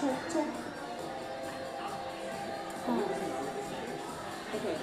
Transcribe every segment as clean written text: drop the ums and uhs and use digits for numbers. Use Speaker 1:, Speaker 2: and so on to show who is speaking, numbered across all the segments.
Speaker 1: check. Okay.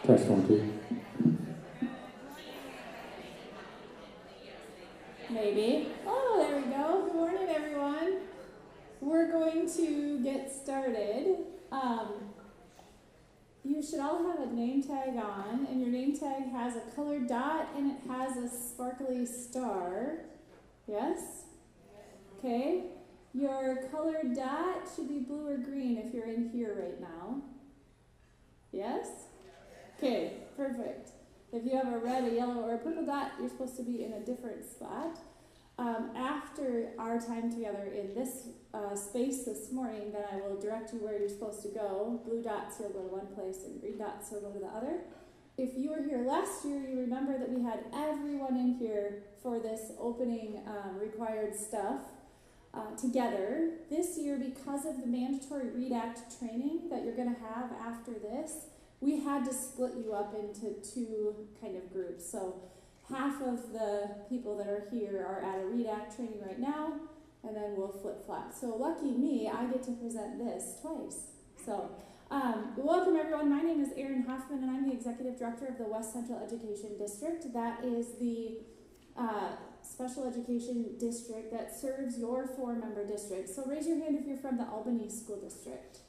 Speaker 1: Test 1, 2.
Speaker 2: Maybe. Oh, there we go. Good morning, everyone. We're going to get started. You should all have a name tag on, and your name tag has a colored dot and it has a sparkly star. Yes? Okay. Your colored dot should be blue or green if you're in here right now. Yes? Okay, perfect. If you have a red, a yellow, or a purple dot, you're supposed to be in a different spot. After our time together in this space this morning, then I will direct you where you're supposed to go. Blue dots, you'll go to one place, and green dots, you'll go to the other. If you were here last year, you remember that we had everyone in here for this opening required stuff together. This year, because of the mandatory READ Act training that you're going to have after this, we had to split you up into two kind of groups. So half of the people that are here are at a READ Act training right now, and then we'll flip-flop. So lucky me, I get to present this twice. So welcome everyone. My name is Erin Hoffman, and I'm the Executive Director of the West Central Education District. That is the special education district that serves your 4-member district. So raise your hand if you're from the Albany School District.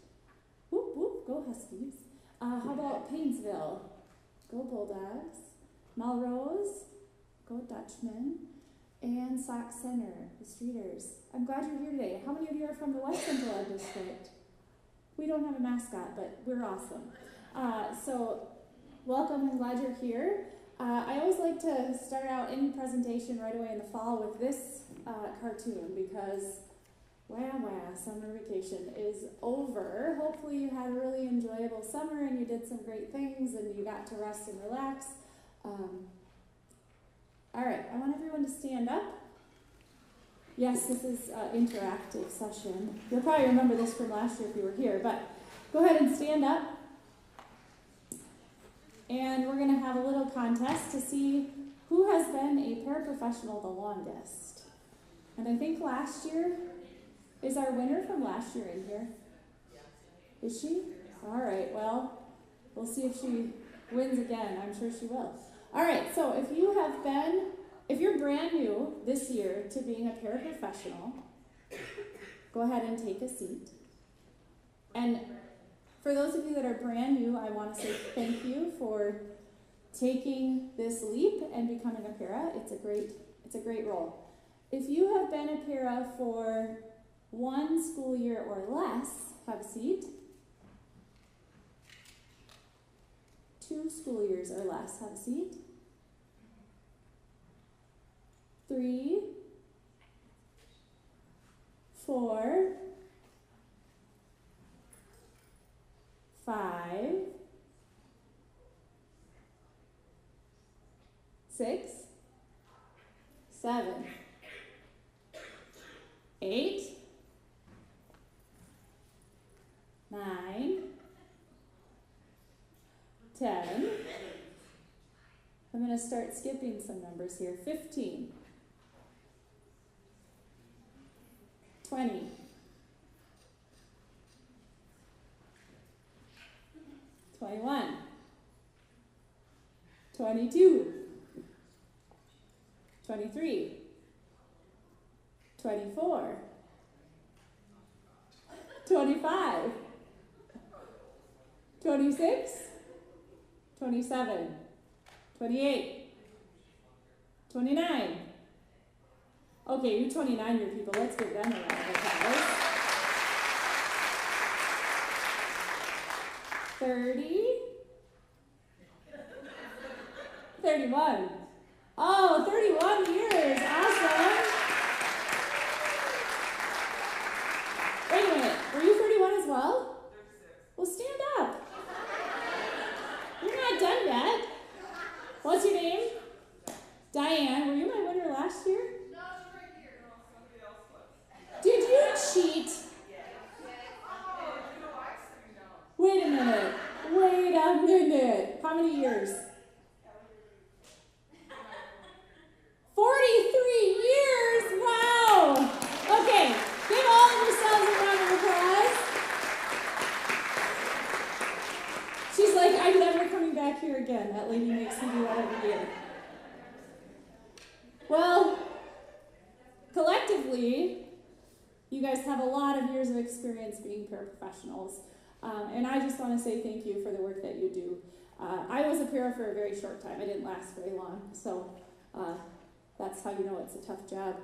Speaker 2: Whoop, whoop, go Huskies. How about Painesville? Go Bulldogs. Melrose, go Dutchmen. And Sauk Center, the Streeters. I'm glad you're here today. How many of you are from the West Central Ed District? We don't have a mascot, but we're awesome. So welcome, I'm glad you're here. I always like to start out any presentation right away in the fall with this cartoon because summer vacation is over. Hopefully you had a really enjoyable summer and you did some great things and you got to rest and relax. All right, I want everyone to stand up. Yes, this is an interactive session. You'll probably remember this from last year if you were here, but go ahead and stand up. And we're going to have a little contest to see who has been a paraprofessional the longest. And I think last year, is our winner from last year in here? Is she? All right, well, we'll see if she wins again. I'm sure she will. All right, so if you're brand new this year to being a paraprofessional, go ahead and take a seat. And for those of you that are brand new, I want to say thank you for taking this leap and becoming a para. It's a great role. If you have been a para for 1 school year or less, have a seat. 2 school years or less, have a seat. 3, 4, 5, 6, 7, 8, 9, 10. I'm going to start skipping some numbers here. 15, 20, 21, 22, 23, 24, 25, 26, 27, 28, 29. Okay, you 29-year people, let's give them a round of applause. 30, 31. Oh, 31 years, awesome. Wait a minute, were you 31 as well? 36. Well, stand up. You're not done yet. What's your name? Diane, were you my winner last year?
Speaker 3: No, she's right here. No, somebody else was.
Speaker 2: Did you cheat?
Speaker 3: Oh, no, actually, no.
Speaker 2: Wait a minute. How many years? guys have a lot of years of experience being paraprofessionals. And I just want to say thank you for the work that you do. I was a para for a very short time. I didn't last very long. So that's how you know it's a tough job.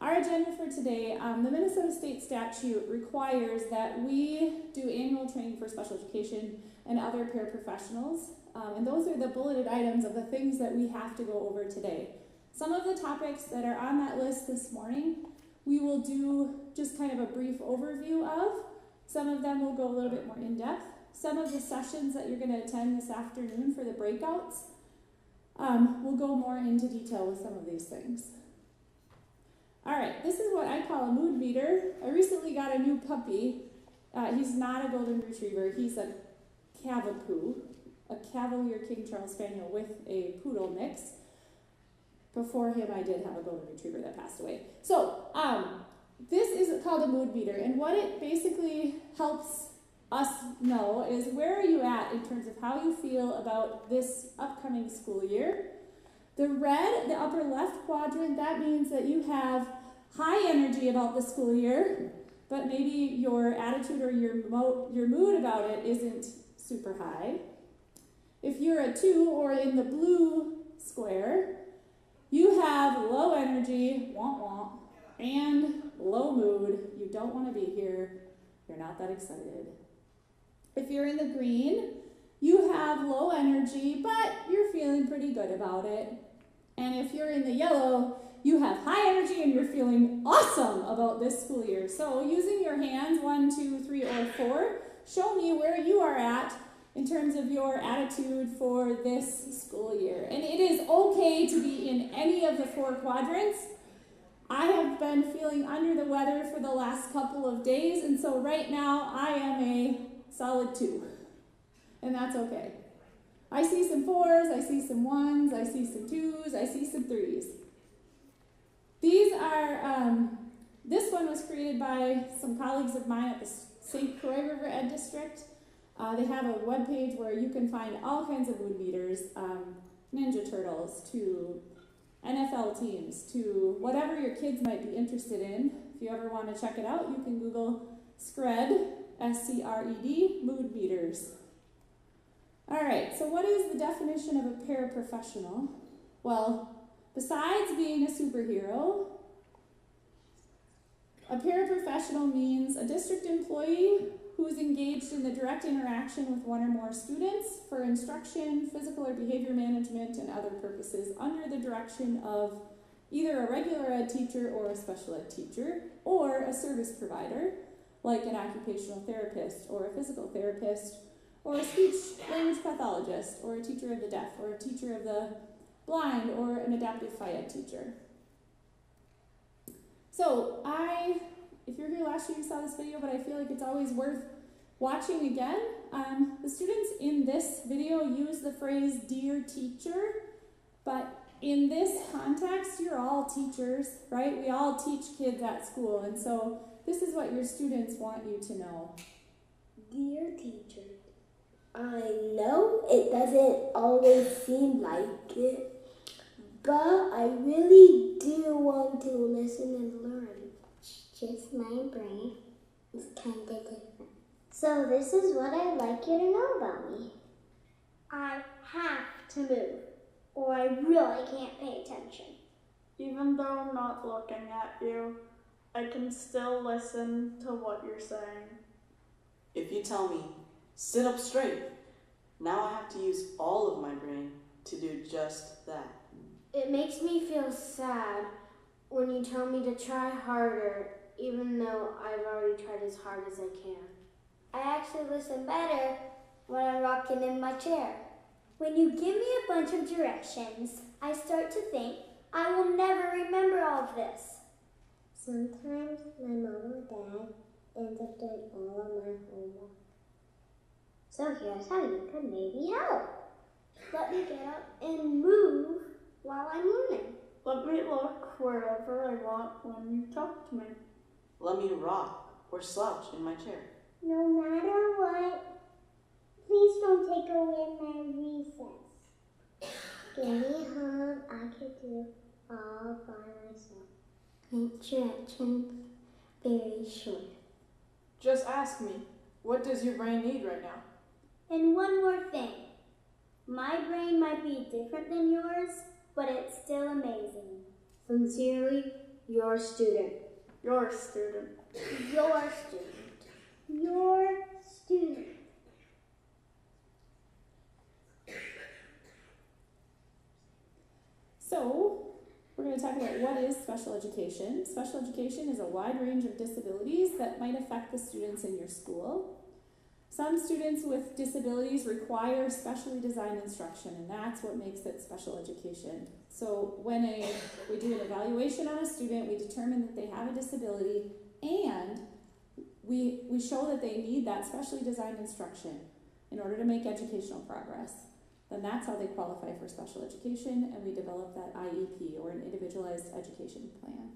Speaker 2: Our agenda for today, the Minnesota State statute requires that we do annual training for special education and other paraprofessionals. And those are the bulleted items of the things that we have to go over today. Some of the topics that are on that list this morning, we will do just kind of a brief overview of. Some of them will go a little bit more in depth. Some of the sessions that you're going to attend this afternoon for the breakouts, we'll go more into detail with some of these things. All right, this is what I call a mood meter. I recently got a new puppy. He's not a golden retriever. He's a Cavapoo, a Cavalier King Charles Spaniel with a poodle mix. Before him, I did have a golden retriever that passed away. So, this is called a mood meter, and what it basically helps us know is where are you at in terms of how you feel about this upcoming school year. The red, the upper left quadrant, that means that you have high energy about the school year, but maybe your attitude or your mood about it isn't super high. If you're a 2 or in the blue square, you have low energy, womp womp, and low mood. You don't want to be here. You're not that excited. If you're in the green, you have low energy, but you're feeling pretty good about it. And if you're in the yellow, you have high energy and you're feeling awesome about this school year. So using your hands, 1, 2, 3, or 4, show me where you are at in terms of your attitude for this school year. And it is okay to be in any of the 4 quadrants. I have been feeling under the weather for the last couple of days, and so right now I am a solid 2. And that's okay. I see some 4s, I see some 1s, I see some 2s, I see some 3s. These are, this one was created by some colleagues of mine at the St. Croix River Ed District. They have a webpage where you can find all kinds of mood meters, Ninja Turtles to NFL teams to whatever your kids might be interested in. If you ever want to check it out, you can Google SCRED, S-C-R-E-D, mood meters. All right, so what is the definition of a paraprofessional? Well, besides being a superhero, a paraprofessional means a district employee who is engaged in the direct interaction with one or more students for instruction, physical or behavior management, and other purposes under the direction of either a regular ed teacher or a special ed teacher, or a service provider, like an occupational therapist or a physical therapist, or a speech-language pathologist, or a teacher of the deaf, or a teacher of the blind, or an adaptive phy-ed teacher. So if you're here last year, you saw this video, but I feel like it's always worth watching again. The students in this video use the phrase, "dear teacher," but in this context, you're all teachers, right? We all teach kids at school, and so this is what your students want you to know.
Speaker 1: Dear teacher, I know it doesn't always seem like it, but I really do want to listen and learn. Just my brain is kind of different. So this is what I'd like you to know about me. I have to move, or I really can't pay attention.
Speaker 4: Even though I'm not looking at you, I can still listen to what you're saying.
Speaker 5: If you tell me, sit up straight, now I have to use all of my brain to do just that.
Speaker 1: It makes me feel sad when you tell me to try harder, even though I've already tried as hard as I can. I actually listen better when I'm rocking in my chair. When you give me a bunch of directions, I start to think I will never remember all of this. Sometimes my mom or dad ends up doing all of my homework. So here's how you can maybe help. Let me get up and move while I'm learning.
Speaker 4: Let me look wherever I want when you talk to me.
Speaker 5: Let me rock or slouch in my chair.
Speaker 1: No matter what, please don't take away my recess. Give me a hug I could do all by myself. Paint directions, Very short.
Speaker 3: Just ask me, what does your brain need right now?
Speaker 1: And one more thing. My brain might be different than yours, but it's still amazing. Sincerely, your student.
Speaker 4: Your student.
Speaker 1: Your student. Your student.
Speaker 2: So, we're going to talk about what is special education. Special education is a wide range of disabilities that might affect the students in your school. Some students with disabilities require specially designed instruction, and that's what makes it special education. So when we do an evaluation on a student, we determine that they have a disability, and we show that they need that specially designed instruction in order to make educational progress. Then that's how they qualify for special education, and we develop that IEP, or an individualized education plan.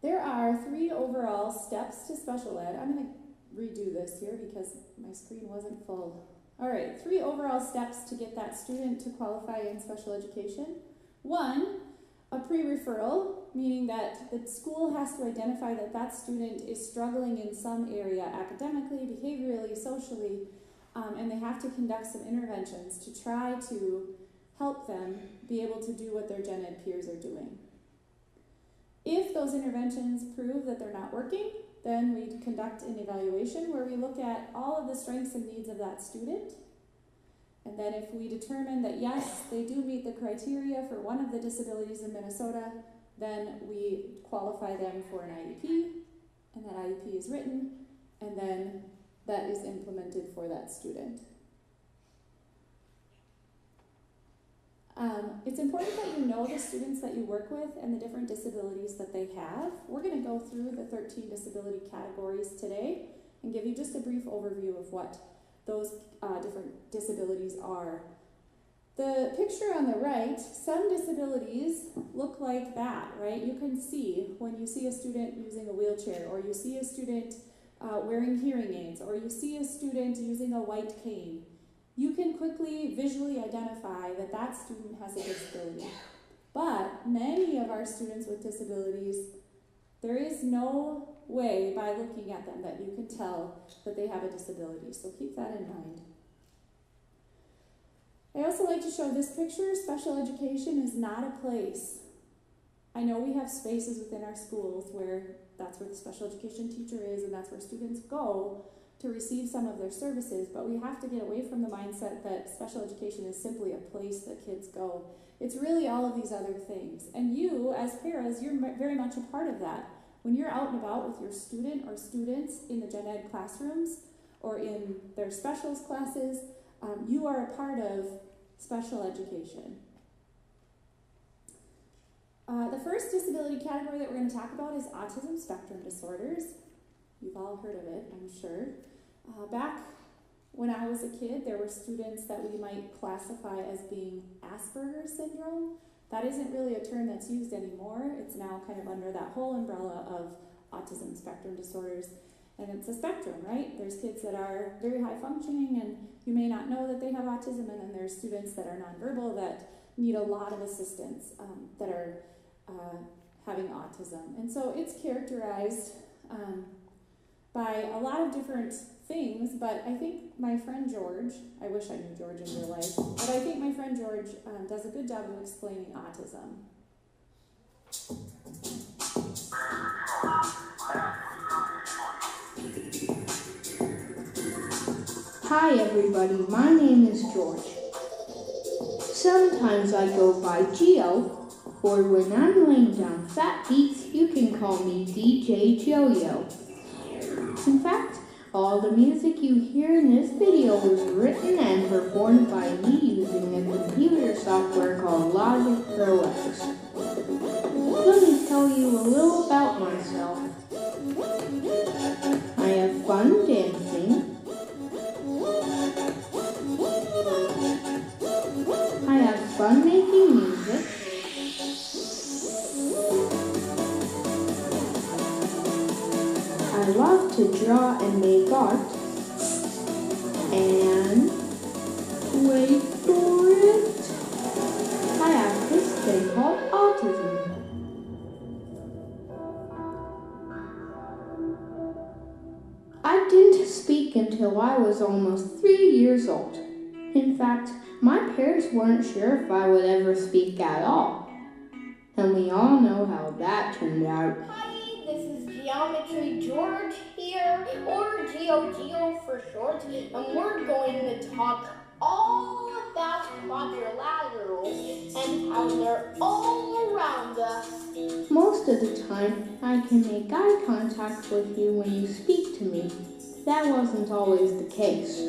Speaker 2: There are 3 overall steps to special ed. I'm going to redo this here because my screen wasn't full. All right, 3 overall steps to get that student to qualify in special education. 1, a pre-referral, meaning that the school has to identify that that student is struggling in some area academically, behaviorally, socially, and they have to conduct some interventions to try to help them be able to do what their gen ed peers are doing. If those interventions prove that they're not working, then we conduct an evaluation where we look at all of the strengths and needs of that student. And then if we determine that yes, they do meet the criteria for one of the disabilities in Minnesota, then we qualify them for an IEP, and that IEP is written, and then that is implemented for that student. It's important that you know the students that you work with and the different disabilities that they have. We're going to go through the 13 disability categories today and give you just a brief overview of what those different disabilities are. The picture on the right, some disabilities look like that, right? You can see when you see a student using a wheelchair, or you see a student wearing hearing aids, or you see a student using a white cane. You can quickly visually identify that that student has a disability. But many of our students with disabilities, there is no way by looking at them that you can tell that they have a disability. So keep that in mind. I also like to show this picture. Special education is not a place. I know we have spaces within our schools where that's where the special education teacher is, and that's where students go to receive some of their services, but we have to get away from the mindset that special education is simply a place that kids go. It's really all of these other things. And you, as paras, you're very much a part of that. When you're out and about with your student or students in the gen ed classrooms or in their specials classes, you are a part of special education. The first disability category that we're going to talk about is autism spectrum disorders. You've all heard of it, I'm sure. Back when I was a kid, there were students that we might classify as being Asperger's syndrome. That isn't really a term that's used anymore. It's now kind of under that whole umbrella of autism spectrum disorders. And it's a spectrum, right? There's kids that are very high functioning and you may not know that they have autism, and then there's students that are nonverbal that need a lot of assistance that are having autism. And so it's characterized by a lot of different things, but I think my friend George, I wish I knew George in real life, but I think my friend George does a good job of explaining autism.
Speaker 6: Hi everybody, my name is George. Sometimes I go by Geo, or when I'm laying down fat beats, you can call me DJ Jojo. In fact, all the music you hear in this video was written and performed by me using a computer software called Logic Pro X. Let me tell you a little about myself. I have fun dancing. I have fun making music. I love to draw and make art. And wait for it, I have this thing called autism. I didn't speak until I was almost 3 years old. In fact, my parents weren't sure if I would ever speak at all. And we all know how that turned out.
Speaker 7: Hi, this is Geometry George here, or Geo for short, and we're going to talk all about quadrilaterals and how they're all around us.
Speaker 6: Most of the time, I can make eye contact with you when you speak to me. That wasn't always the case.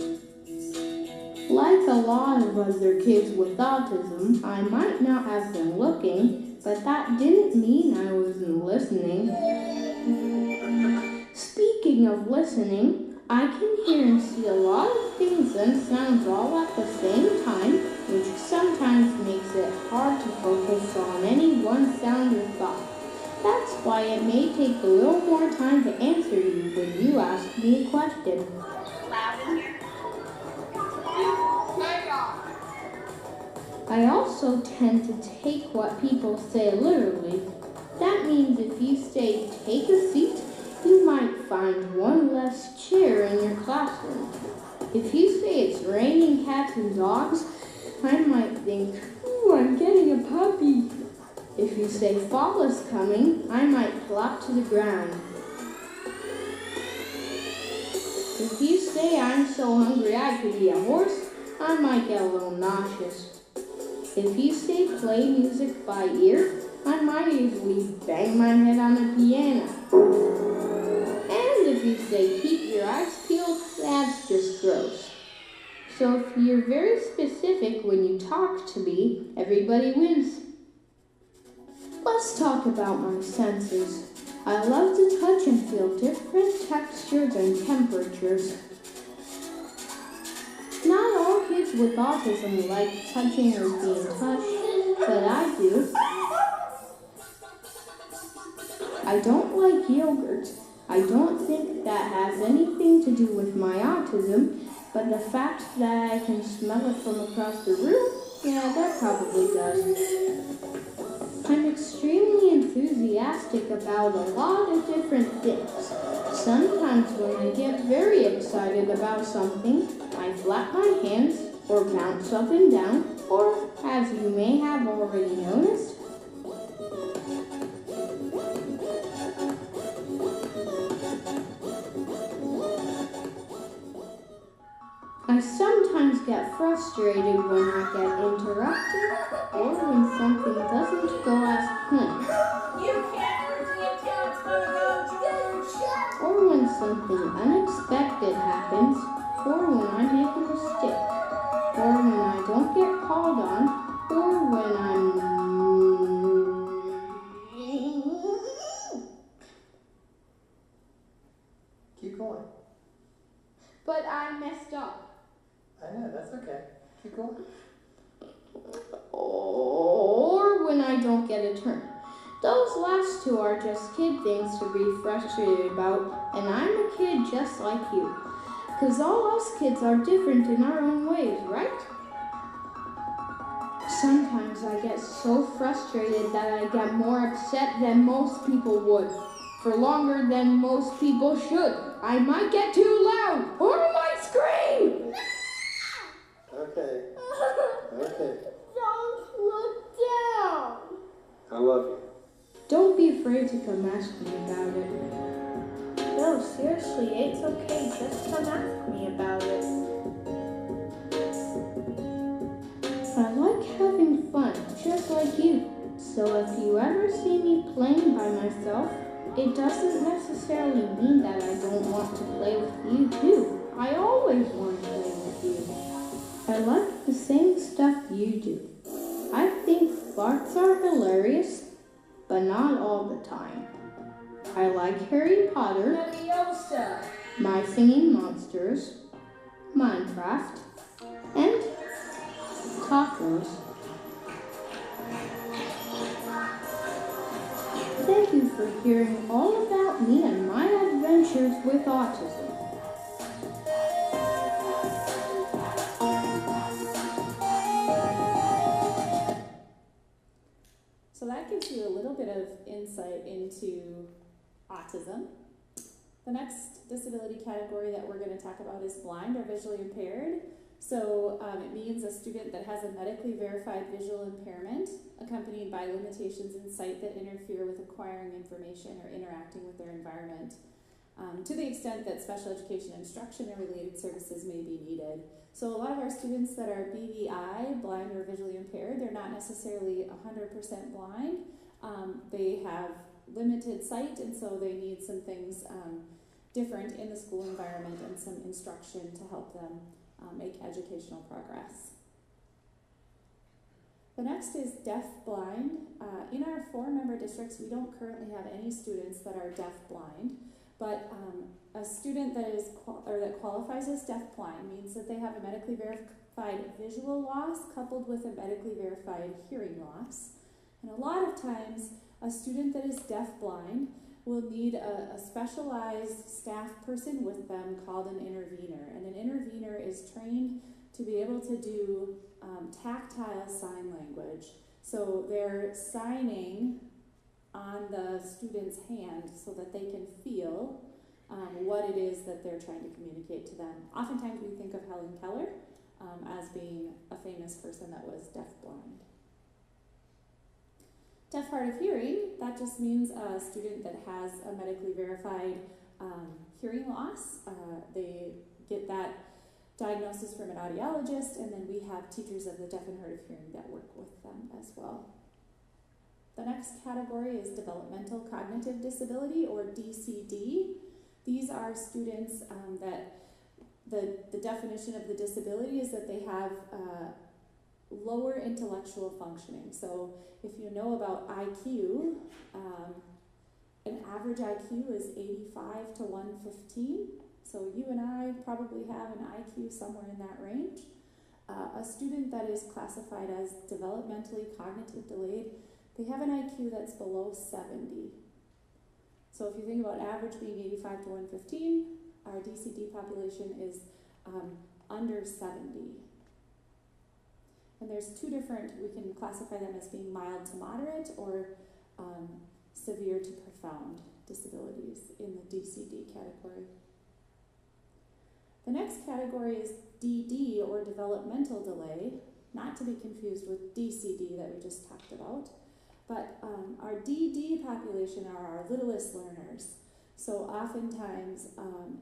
Speaker 6: Like a lot of other kids with autism, I might not have been looking, but that didn't mean I wasn't listening. Speaking of listening, I can hear and see a lot of things and sounds all at the same time, which sometimes makes it hard to focus on any one sound or thought. That's why it may take a little more time to answer you when you ask me a question. I also tend to take what people say literally. That means if you say, "take a seat," you might find one less chair in your classroom. If you say it's raining cats and dogs, I might think, "Ooh, I'm getting a puppy." If you say fall is coming, I might flop to the ground. If you say I'm so hungry I could be a horse, I might get a little nauseous. If you say play music by ear, I might easily bang my head on the piano. And if you say keep your eyes peeled, that's just gross. So if you're very specific when you talk to me, everybody wins. Let's talk about my senses. I love to touch and feel different textures and temperatures. Not all kids with autism like touching or being touched, but I do. I don't like yogurt. I don't think that has anything to do with my autism, but the fact that I can smell it from across the room, yeah, that probably does. I'm extremely enthusiastic about a lot of different things. Sometimes when I get very excited about something, I flap my hands or bounce up and down, or as you may have already noticed, I sometimes get frustrated when I get interrupted or when something doesn't go as planned. Or when something unexpected happens, or when I make a mistake, or when I don't get called on, or when I'm...
Speaker 8: Keep going.
Speaker 6: But I messed up.
Speaker 8: I know, that's okay. Keep going.
Speaker 6: Or when I don't get a turn. Those last two are just kid things to be frustrated about, and I'm a kid just like you. 'Cause all us kids are different in our own ways, right? Sometimes I get so frustrated that I get more upset than most people would. For longer than most people should. I might get too loud, or I might scream!
Speaker 8: Okay. Okay.
Speaker 7: Don't look down.
Speaker 8: I love you.
Speaker 6: Don't be afraid to come ask me about it. No, seriously, it's okay. Just come ask me about it. I like having fun, just like you. So if you ever see me playing by myself, it doesn't necessarily mean that I don't want to play with you too. I always want to play with you. I like the same stuff you do. I think farts are hilarious, but not all the time. I like Harry Potter, My Singing Monsters, Minecraft, and tacos. Thank you for hearing all about me and my adventures with autism.
Speaker 2: So that gives you a little bit of insight into autism. The next disability category that we're going to talk about is blind or visually impaired. So it means a student that has a medically verified visual impairment accompanied by limitations in sight that interfere with acquiring information or interacting with their environment, to the extent that special education instruction or related services may be needed. So a lot of our students that are BVI, blind or visually impaired, they're not necessarily 100% blind. They have limited sight, and so they need some things different in the school environment and some instruction to help them make educational progress. The next is deaf-blind. In our 4-member districts, we don't currently have any students that are deaf-blind, but a student that is that qualifies as deaf-blind means that they have a medically verified visual loss coupled with a medically verified hearing loss. And a lot of times, a student that is deaf-blind will need a specialized staff person with them called an intervener. And an intervener is trained to be able to do tactile sign language. So they're signing on the student's hand so that they can feel what it is that they're trying to communicate to them. Oftentimes we think of Helen Keller as being a famous person that was deaf-blind. Deaf hard of hearing, that just means a student that has a medically verified hearing loss. They get that diagnosis from an audiologist, and then we have teachers of the deaf and hard of hearing that work with them as well. The next category is developmental cognitive disability, or DCD. These are students that the definition of the disability is that they have lower intellectual functioning. So if you know about IQ, an average IQ is 85 to 115. So you and I probably have an IQ somewhere in that range. A student that is classified as developmentally cognitive delayed, they have an IQ that's below 70. So if you think about average being 85 to 115, our DCD population is under 70. And there's two different, we can classify them as being mild to moderate or severe to profound disabilities in the DCD category. The next category is DD, or developmental delay, not to be confused with DCD that we just talked about. But our DD population are our littlest learners. So oftentimes,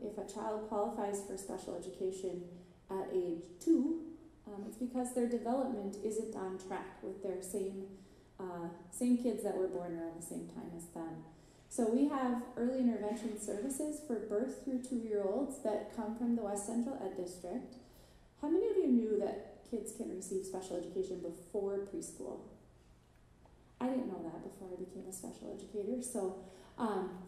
Speaker 2: if a child qualifies for special education at age 2, it's because their development isn't on track with their same kids that were born around the same time as them. So we have early intervention services for birth through 2-year-olds that come from the West Central Ed District. How many of you knew that kids can receive special education before preschool? I didn't know that before I became a special educator. So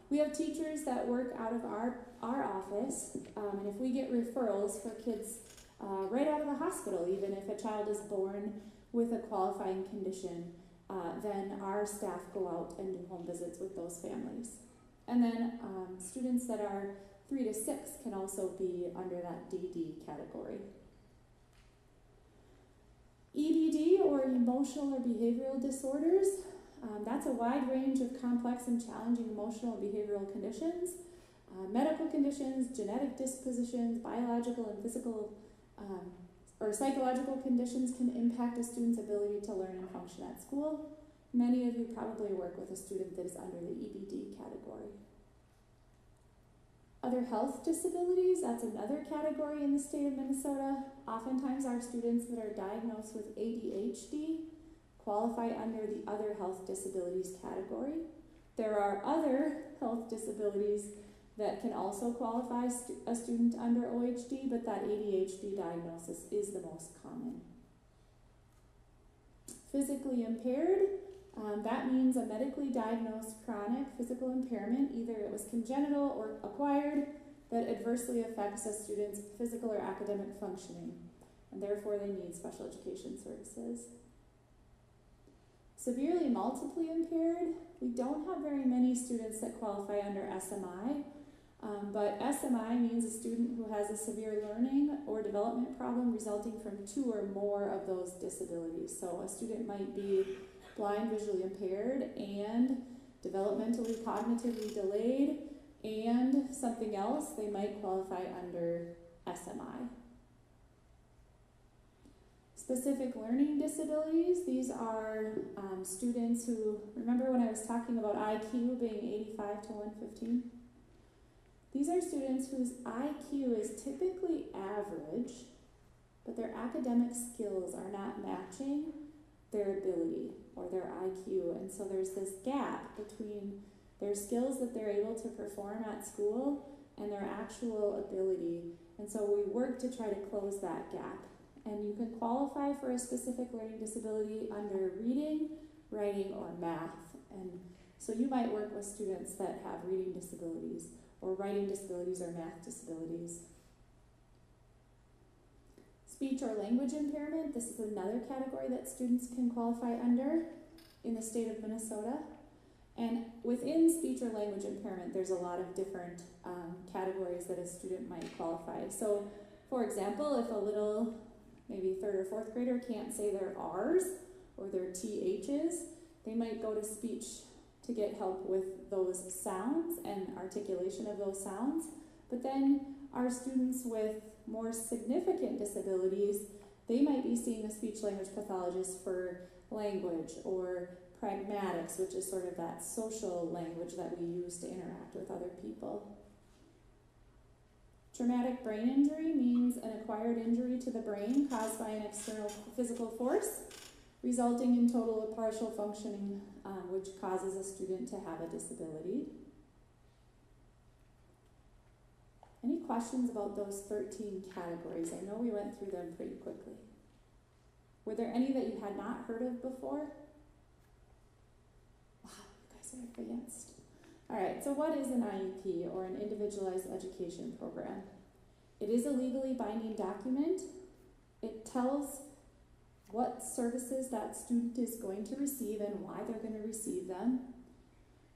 Speaker 2: we have teachers that work out of our office, and if we get referrals for kids right out of the hospital, even if a child is born with a qualifying condition, then our staff go out and do home visits with those families. And then students that are 3 to 6 can also be under that DD category. EBD, or emotional or behavioral disorders, that's a wide range of complex and challenging emotional and behavioral conditions, medical conditions, genetic dispositions, biological and physical or psychological conditions can impact a student's ability to learn and function at school. Many of you probably work with a student that is under the EBD category. Other health disabilities, that's another category in the state of Minnesota. Oftentimes our students that are diagnosed with ADHD qualify under the other health disabilities category. There are other health disabilities that can also qualify a student under OHD, but that ADHD diagnosis is the most common. Physically impaired, that means a medically diagnosed chronic physical impairment, either it was congenital or acquired, that adversely affects a student's physical or academic functioning, and therefore they need special education services. Severely multiply impaired, we don't have very many students that qualify under SMI, but SMI means a student who has a severe learning or development problem resulting from 2 or more of those disabilities. So a student might be blind, visually impaired, and developmentally cognitively delayed, and something else, they might qualify under SMI. Specific learning disabilities, these are students who, remember when I was talking about IQ being 85 to 115? These are students whose IQ is typically average, but their academic skills are not matching their ability or their IQ. And so there's this gap between their skills that they're able to perform at school and their actual ability. And so we work to try to close that gap. And you can qualify for a specific learning disability under reading, writing, or math. And so you might work with students that have reading disabilities or writing disabilities or math disabilities. Speech or language impairment, this is another category that students can qualify under in the state of Minnesota. And within speech or language impairment, there's a lot of different categories that a student might qualify. So, for example, if a little, maybe third or fourth grader can't say their R's or their THs, they might go to speech to get help with those sounds and articulation of those sounds. But then our students with more significant disabilities, they might be seeing a speech language pathologist for language or pragmatics, which is sort of that social language that we use to interact with other people. Traumatic brain injury means an acquired injury to the brain caused by an external physical force, resulting in total or partial functioning, which causes a student to have a disability. Any questions about those 13 categories? I know we went through them pretty quickly. Were there any that you had not heard of before? Wow, you guys are advanced. All right, so what is an IEP, or an Individualized Education Program? It is a legally binding document. It tells what services that student is going to receive and why they're going to receive them.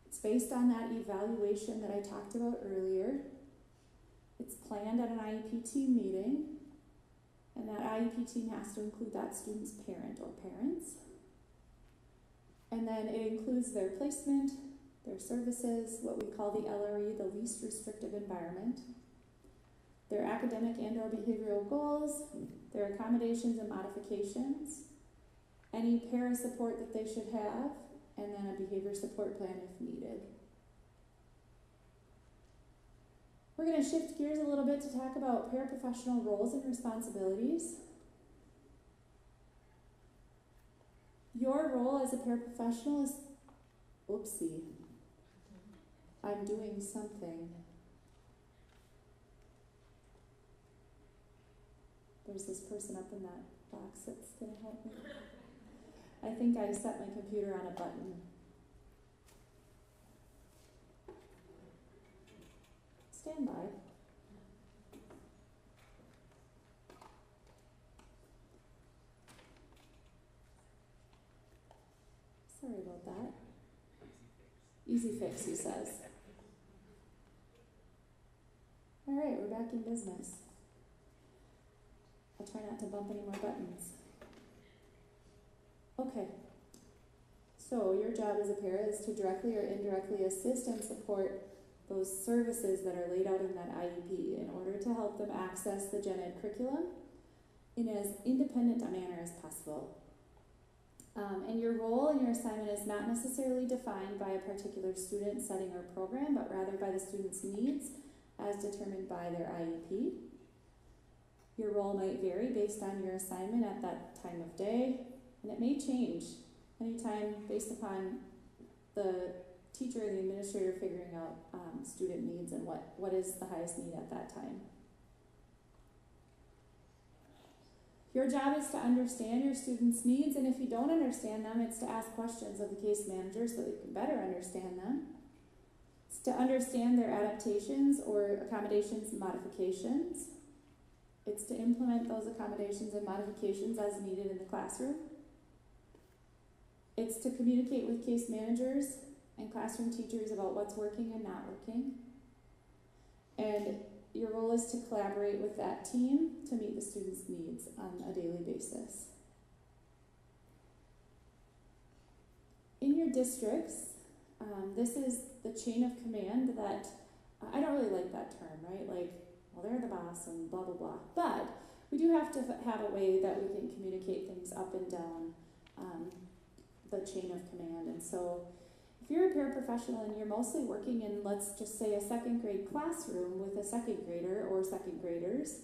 Speaker 2: It's based on that evaluation that I talked about earlier. It's planned at an IEP team meeting, and that IEP team has to include that student's parent or parents. And then it includes their placement, their services, what we call the LRE, the least restrictive environment, their academic and or behavioral goals, their accommodations and modifications, any para support that they should have, and then a behavior support plan if needed. We're going to shift gears a little bit to talk about paraprofessional roles and responsibilities. Your role as a paraprofessional is, whoopsie, I'm doing something. There's this person up in that box that's going to help me. I think I set my computer on a button. Stand by. Sorry about that. Easy fix, he says. All right, we're back in business. I'll try not to bump any more buttons. Okay. So your job as a para is to directly or indirectly assist and support those services that are laid out in that IEP in order to help them access the gen ed curriculum in as independent a manner as possible. And your role and your assignment is not necessarily defined by a particular student, setting, or program, but rather by the student's needs as determined by their IEP. Your role might vary based on your assignment at that time of day, and it may change anytime based upon the teacher and the administrator figuring out student needs and what is the highest need at that time. Your job is to understand your students' needs, and if you don't understand them, it's to ask questions of the case manager so that you can better understand them. It's to understand their adaptations or accommodations and modifications. It's to implement those accommodations and modifications as needed in the classroom. It's to communicate with case managers and classroom teachers about what's working and not working. And your role is to collaborate with that team to meet the students' needs on a daily basis. In your districts, this is the chain of command that I don't really like that term, right? Like, well, they're the boss and blah, blah, blah. But we do have to have a way that we can communicate things up and down the chain of command. And so if you're a paraprofessional and you're mostly working in, let's just say, a second grade classroom with a second grader or second graders,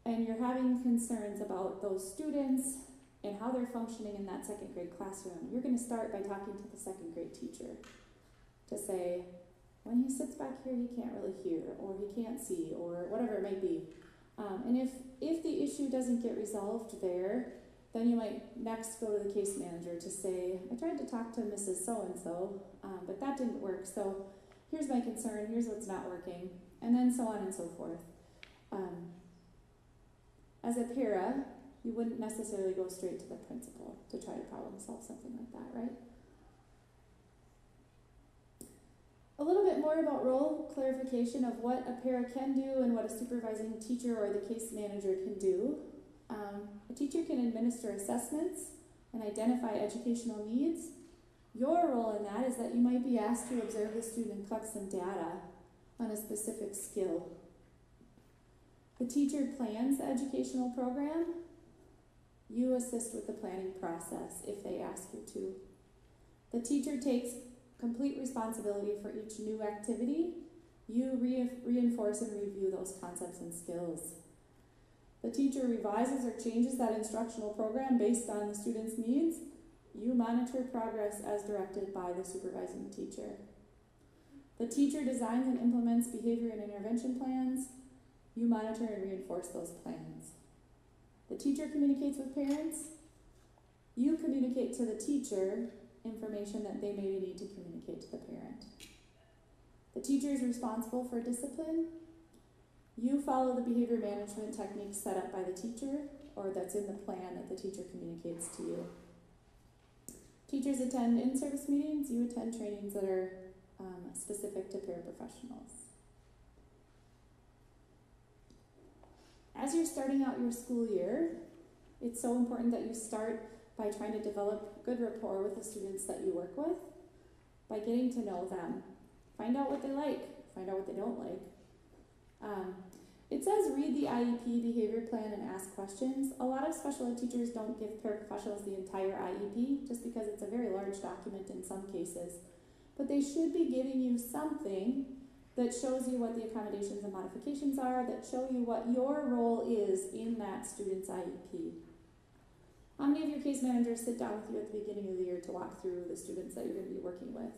Speaker 2: and you're having concerns about those students and how they're functioning in that second grade classroom, you're going to start by talking to the second grade teacher to say, when he sits back here, he can't really hear, or he can't see, or whatever it might be. And if the issue doesn't get resolved there, then you might next go to the case manager to say, I tried to talk to Mrs. So-and-so, but that didn't work, so here's my concern, here's what's not working, and then so on and so forth. As a para, you wouldn't necessarily go straight to the principal to try to problem solve something like that, right? A little bit more about role clarification of what a para can do and what a supervising teacher or the case manager can do. A teacher can administer assessments and identify educational needs. Your role in that is that you might be asked to observe the student and collect some data on a specific skill. The teacher plans the educational program. You assist with the planning process if they ask you to. The teacher takes complete responsibility for each new activity. You reinforce and review those concepts and skills. The teacher revises or changes that instructional program based on the student's needs. You monitor progress as directed by the supervising teacher. The teacher designs and implements behavior and intervention plans. You monitor and reinforce those plans. The teacher communicates with parents. You communicate to the teacher information that they maybe need to communicate to the parent. The teacher is responsible for discipline. You follow the behavior management techniques set up by the teacher or that's in the plan that the teacher communicates to you. Teachers attend in-service meetings. You attend trainings that are specific to paraprofessionals. As you're starting out your school year, it's so important that you start by trying to develop good rapport with the students that you work with, by getting to know them. Find out what they like, find out what they don't like. It says read the IEP behavior plan and ask questions. A lot of special ed teachers don't give paraprofessionals the entire IEP just because it's a very large document in some cases. But they should be giving you something that shows you what the accommodations and modifications are, that show you what your role is in that student's IEP. How many of your case managers sit down with you at the beginning of the year to walk through the students that you're going to be working with?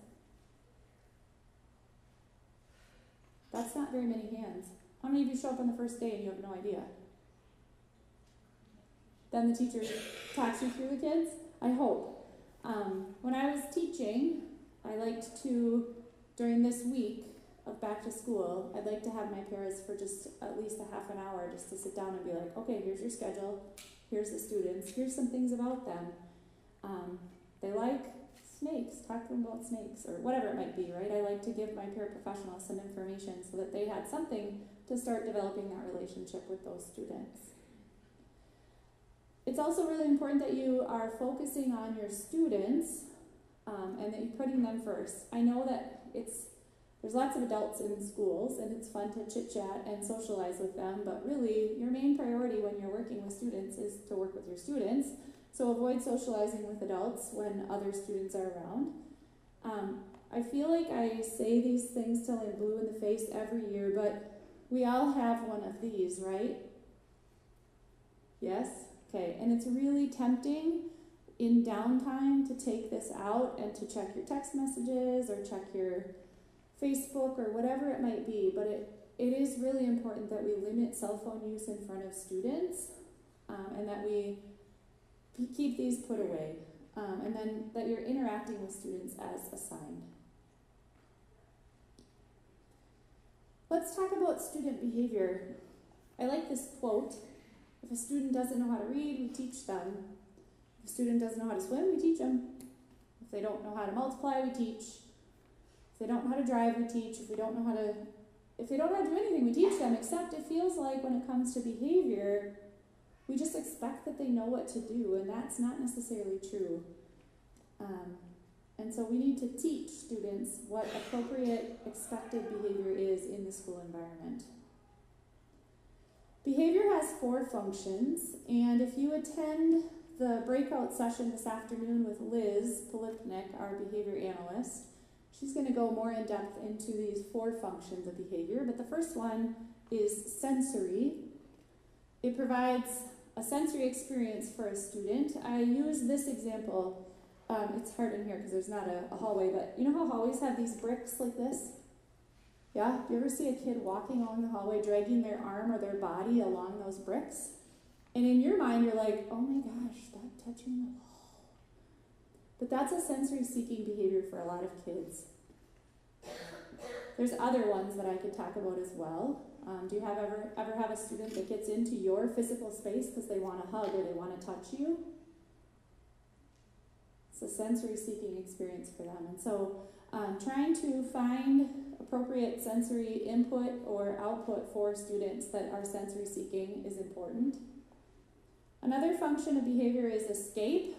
Speaker 2: That's not very many hands. How many of you show up on the first day and you have no idea? Then the teacher talks you through the kids? I hope. When I was teaching, I liked to, during this week of back to school, I'd like to have my paras for just at least a half an hour just to sit down and be like, okay, here's your schedule, here's the students, here's some things about them. They like snakes, talk to them about snakes, or whatever it might be, right? I like to give my paraprofessionals some information so that they had something to start developing that relationship with those students. It's also really important that you are focusing on your students and that you're putting them first. I know that there's lots of adults in schools and it's fun to chit-chat and socialize with them, but really your main priority when you're working with students is to work with your students. So avoid socializing with adults when other students are around. I feel like I say these things till I'm blue in the face every year, but we all have one of these, right? Yes? Okay, and it's really tempting in downtime to take this out and to check your text messages or check your Facebook or whatever it might be, but it is really important that we limit cell phone use in front of students and that we keep these put away and then that you're interacting with students as assigned. Let's talk about student behavior. I like this quote. If a student doesn't know how to read, we teach them. If a student doesn't know how to swim, we teach them. If they don't know how to multiply, we teach. If they don't know how to drive, we teach. If they don't know how to do anything, we teach them, except it feels like when it comes to behavior, we just expect that they know what to do, and that's not necessarily true. And so we need to teach students what appropriate expected behavior is in the school environment. Behavior has 4 functions, and if you attend the breakout session this afternoon with Liz Polipnik, our behavior analyst, she's going to go more in depth into these 4 functions of behavior, but the first one is sensory. It provides a sensory experience for a student. I use this example. It's hard in here because there's not a hallway, but you know how hallways have these bricks like this? Yeah? Do you ever see a kid walking along the hallway dragging their arm or their body along those bricks? And in your mind, you're like, oh my gosh, stop touching the wall. But that's a sensory seeking behavior for a lot of kids. There's other ones that I could talk about as well. Do you ever have a student that gets into your physical space because they want to hug or they want to touch you? It's a sensory seeking experience for them. And so trying to find appropriate sensory input or output for students that are sensory seeking is important. Another function of behavior is escape.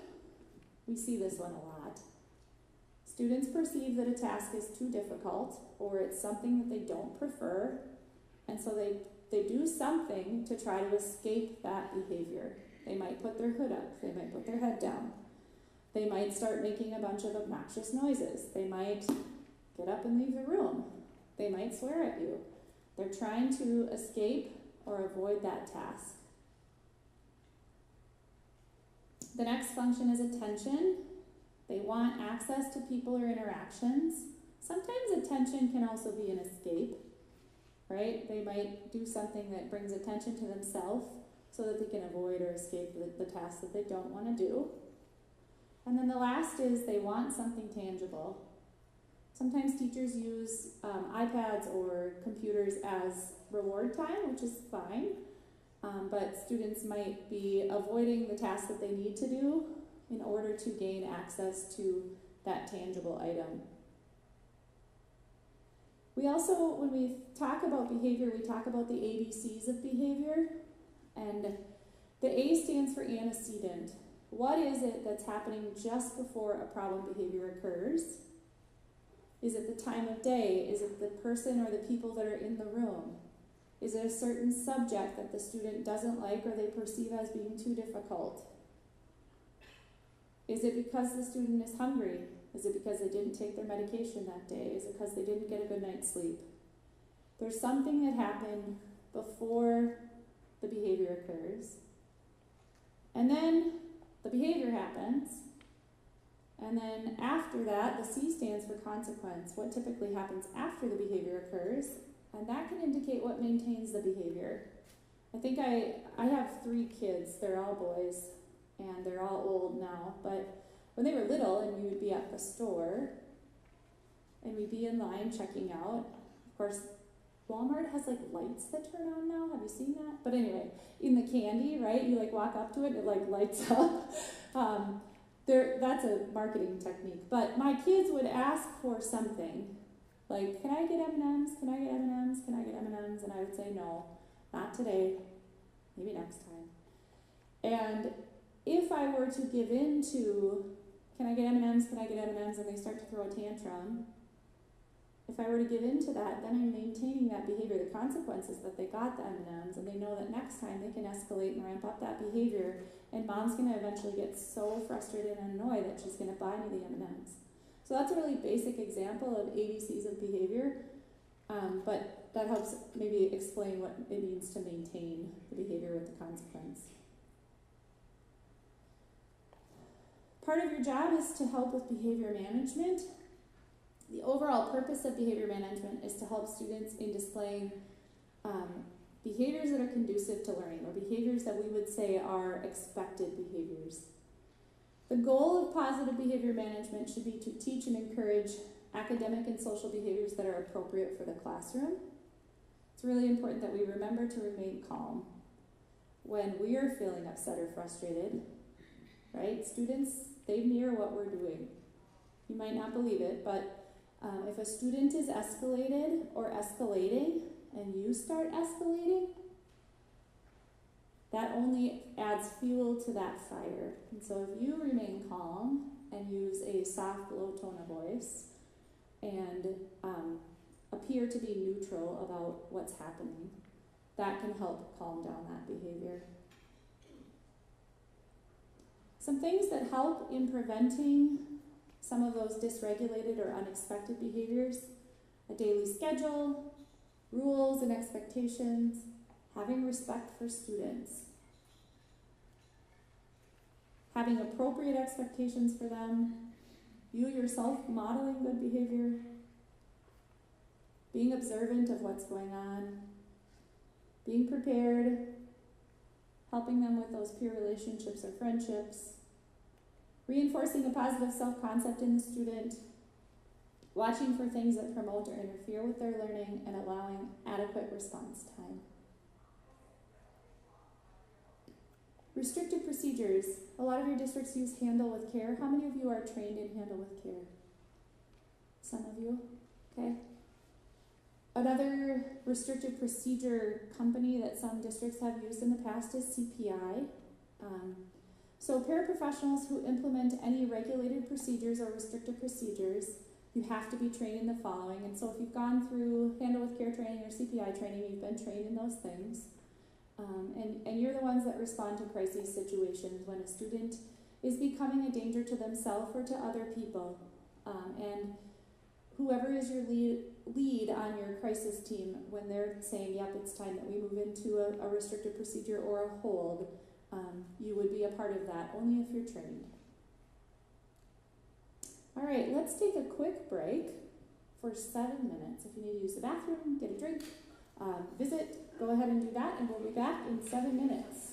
Speaker 2: We see this one a lot. Students perceive that a task is too difficult or it's something that they don't prefer, and so they do something to try to escape that behavior. They might put their hood up, they might put their head down. They might start making a bunch of obnoxious noises. They might get up and leave the room. They might swear at you. They're trying to escape or avoid that task. The next function is attention. They want access to people or interactions. Sometimes attention can also be an escape, right? They might do something that brings attention to themselves so that they can avoid or escape the task that they don't want to do. And then the last is they want something tangible. Sometimes teachers use iPads or computers as reward time, which is fine, but students might be avoiding the task that they need to do in order to gain access to that tangible item. We also, when we talk about behavior, we talk about the ABCs of behavior, and the A stands for antecedent. What is it that's happening just before a problem behavior occurs? Is it the time of day? Is it the person or the people that are in the room? Is it a certain subject that the student doesn't like or they perceive as being too difficult? Is it because the student is hungry? Is it because they didn't take their medication that day? Is it because they didn't get a good night's sleep? There's something that happened before the behavior occurs. And then the behavior happens. And then after that, the C stands for consequence. What typically happens after the behavior occurs? And that can indicate what maintains the behavior. I think I have 3 kids. They're all boys, and they're all old now. But when they were little and we would be at the store, and we'd be in line checking out, of course, Walmart has like lights that turn on now. Have you seen that? But anyway, in the candy, right, you like walk up to it and it like lights up. That's a marketing technique. But my kids would ask for something. Like, can I get M&Ms? Can I get M&Ms? Can I get M&Ms? And I would say, no, not today, maybe next time. And if I were to give in to, can I get M&Ms? Can I get M&Ms? And they start to throw a tantrum, if I were to give in to that, then I'm maintaining that behavior. The consequence is that they got the M&Ms, and they know that next time they can escalate and ramp up that behavior, and mom's going to eventually get so frustrated and annoyed that she's going to buy me the M&Ms. So that's a really basic example of ABCs of behavior, but that helps maybe explain what it means to maintain the behavior with the consequence. Part of your job is to help with behavior management. The overall purpose of behavior management is to help students in displaying behaviors that are conducive to learning, or behaviors that we would say are expected behaviors. The goal of positive behavior management should be to teach and encourage academic and social behaviors that are appropriate for the classroom. It's really important that we remember to remain calm when we are feeling upset or frustrated, right? Students, they mirror what we're doing. You might not believe it, but if a student is escalated or escalating and you start escalating, that only adds fuel to that fire. And so if you remain calm and use a soft, low tone of voice and appear to be neutral about what's happening. That can help calm down that behavior. Some things that help in preventing some of those dysregulated or unexpected behaviors: a daily schedule, rules and expectations, having respect for students, having appropriate expectations for them, you yourself modeling good behavior, being observant of what's going on, being prepared, helping them with those peer relationships or friendships, reinforcing a positive self-concept in the student, watching for things that promote or interfere with their learning, and allowing adequate response time. Restricted procedures. A lot of your districts use Handle with Care. How many of you are trained in Handle with Care? Some of you? Okay. Another restricted procedure company that some districts have used in the past is CPI. So paraprofessionals who implement any regulated procedures or restricted procedures, you have to be trained in the following. And so if you've gone through Handle with Care training or CPI training, you've been trained in those things. And you're the ones that respond to crisis situations when a student is becoming a danger to themselves or to other people. And whoever is your lead on your crisis team, when they're saying, yep, it's time that we move into a restricted procedure or a hold, you would be a part of that, only if you're trained. All right, let's take a quick break for 7 minutes. If you need to use the bathroom, get a drink, visit, go ahead and do that, and we'll be back in 7 minutes.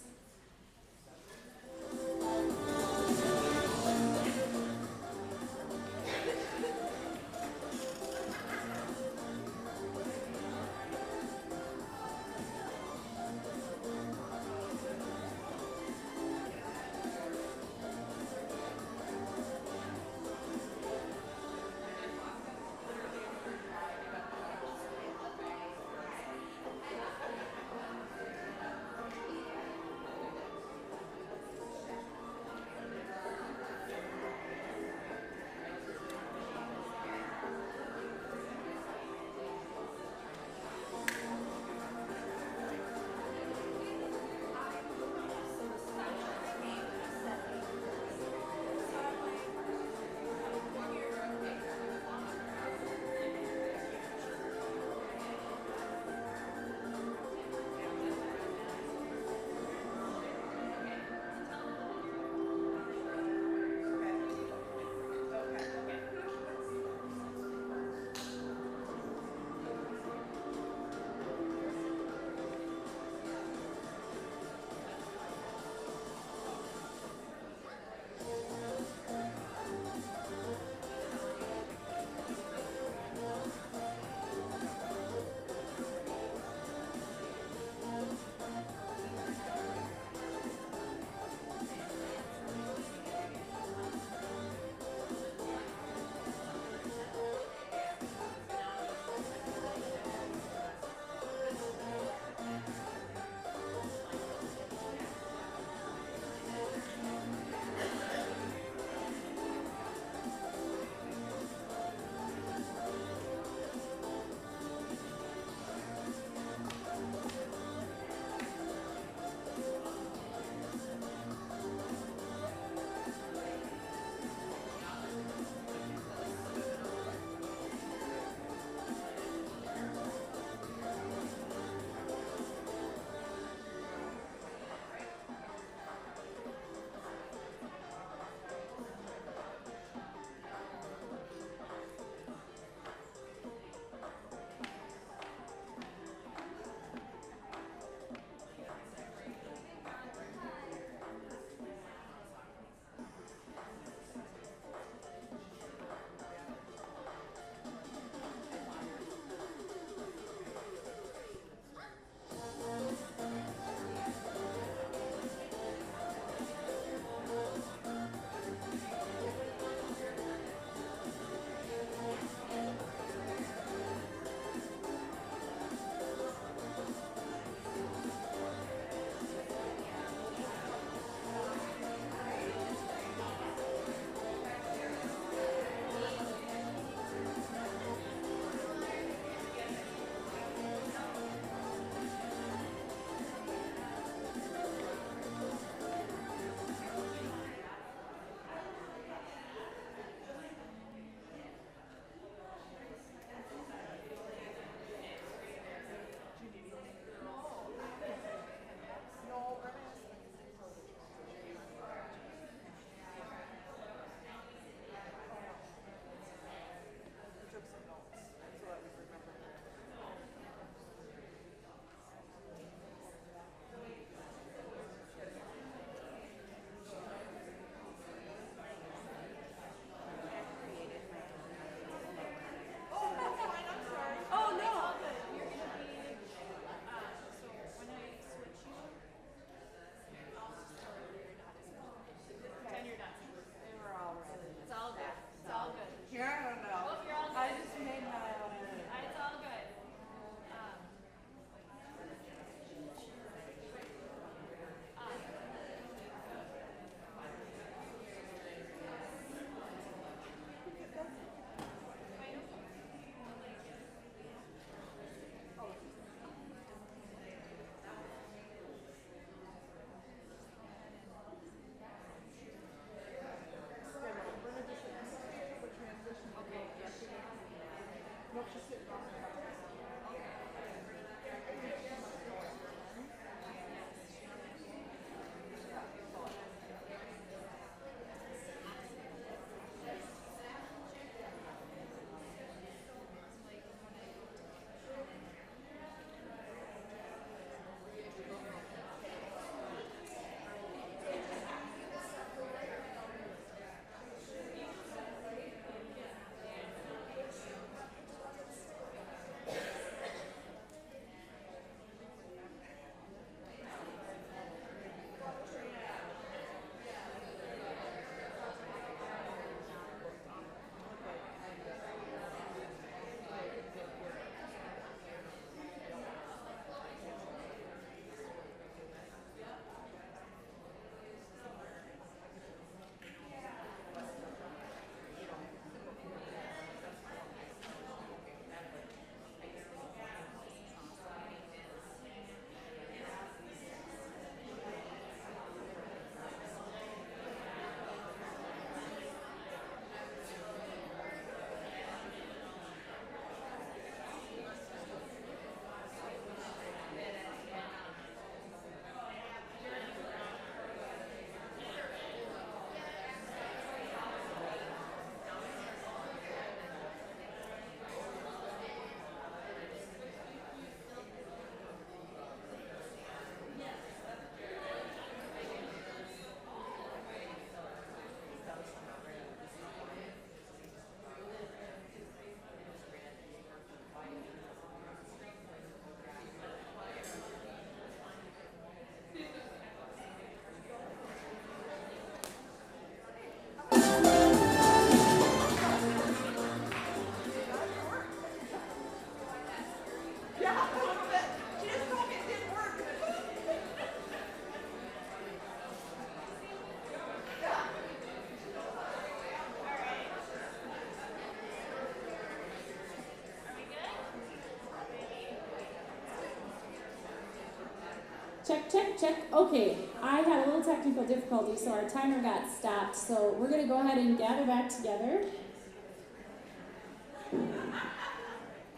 Speaker 2: Check, check, check. Okay, I had a little technical difficulty, so our timer got stopped. So we're going to go ahead and gather back together.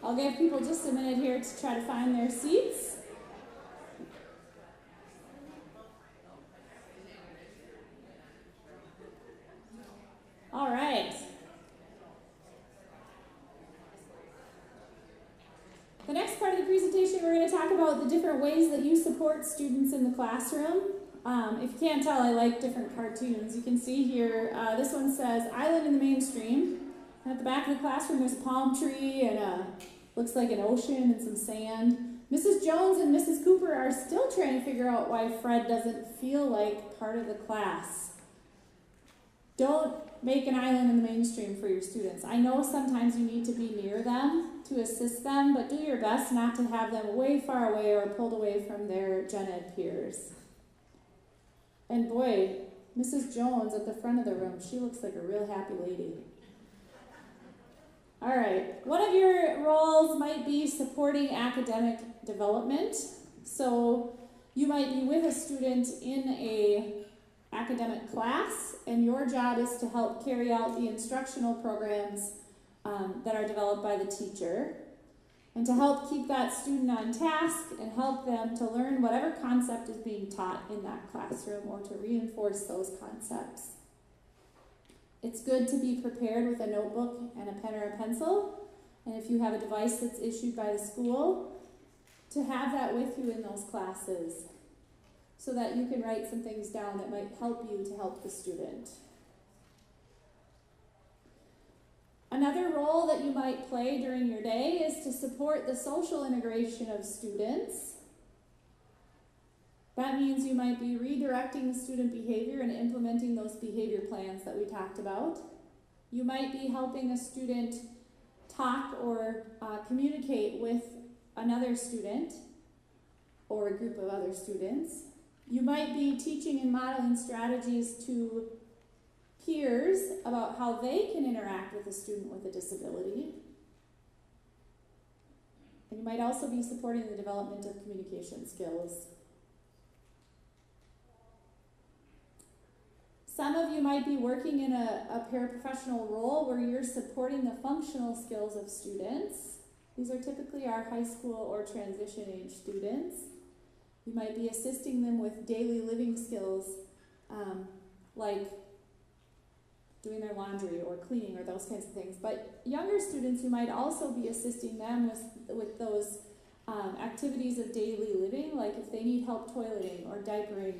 Speaker 2: I'll give people just a minute here to try to find their seats. All right. The next part of the presentation, we're going to talk about the different ways that you support students in the classroom. If you can't tell, I like different cartoons. You can see here, this one says, Island in the Mainstream. And at the back of the classroom, there's a palm tree and looks like an ocean and some sand. Mrs. Jones and Mrs. Cooper are still trying to figure out why Fred doesn't feel like part of the class. Don't make an island in the mainstream for your students. I know sometimes you need to be near them to assist them, but do your best not to have them way far away or pulled away from their gen ed peers. And boy, Mrs. Jones at the front of the room, she looks like a real happy lady. All right, one of your roles might be supporting academic development. So you might be with a student in a academic class, and your job is to help carry out the instructional programs that are developed by the teacher, and to help keep that student on task and help them to learn whatever concept is being taught in that classroom or to reinforce those concepts. It's good to be prepared with a notebook and a pen or a pencil, and if you have a device that's issued by the school, to have that with you in those classes so that you can write some things down that might help you to help the student. Another role that you might play during your day is to support the social integration of students. That means you might be redirecting student behavior and implementing those behavior plans that we talked about. You might be helping a student talk or communicate with another student or a group of other students. You might be teaching and modeling strategies to peers about how they can interact with a student with a disability. And you might also be supporting the development of communication skills. Some of you might be working in a paraprofessional role where you're supporting the functional skills of students. These are typically our high school or transition age students. You might be assisting them with daily living skills like doing their laundry or cleaning or those kinds of things. But younger students, you might also be assisting them with those activities of daily living, like if they need help toileting or diapering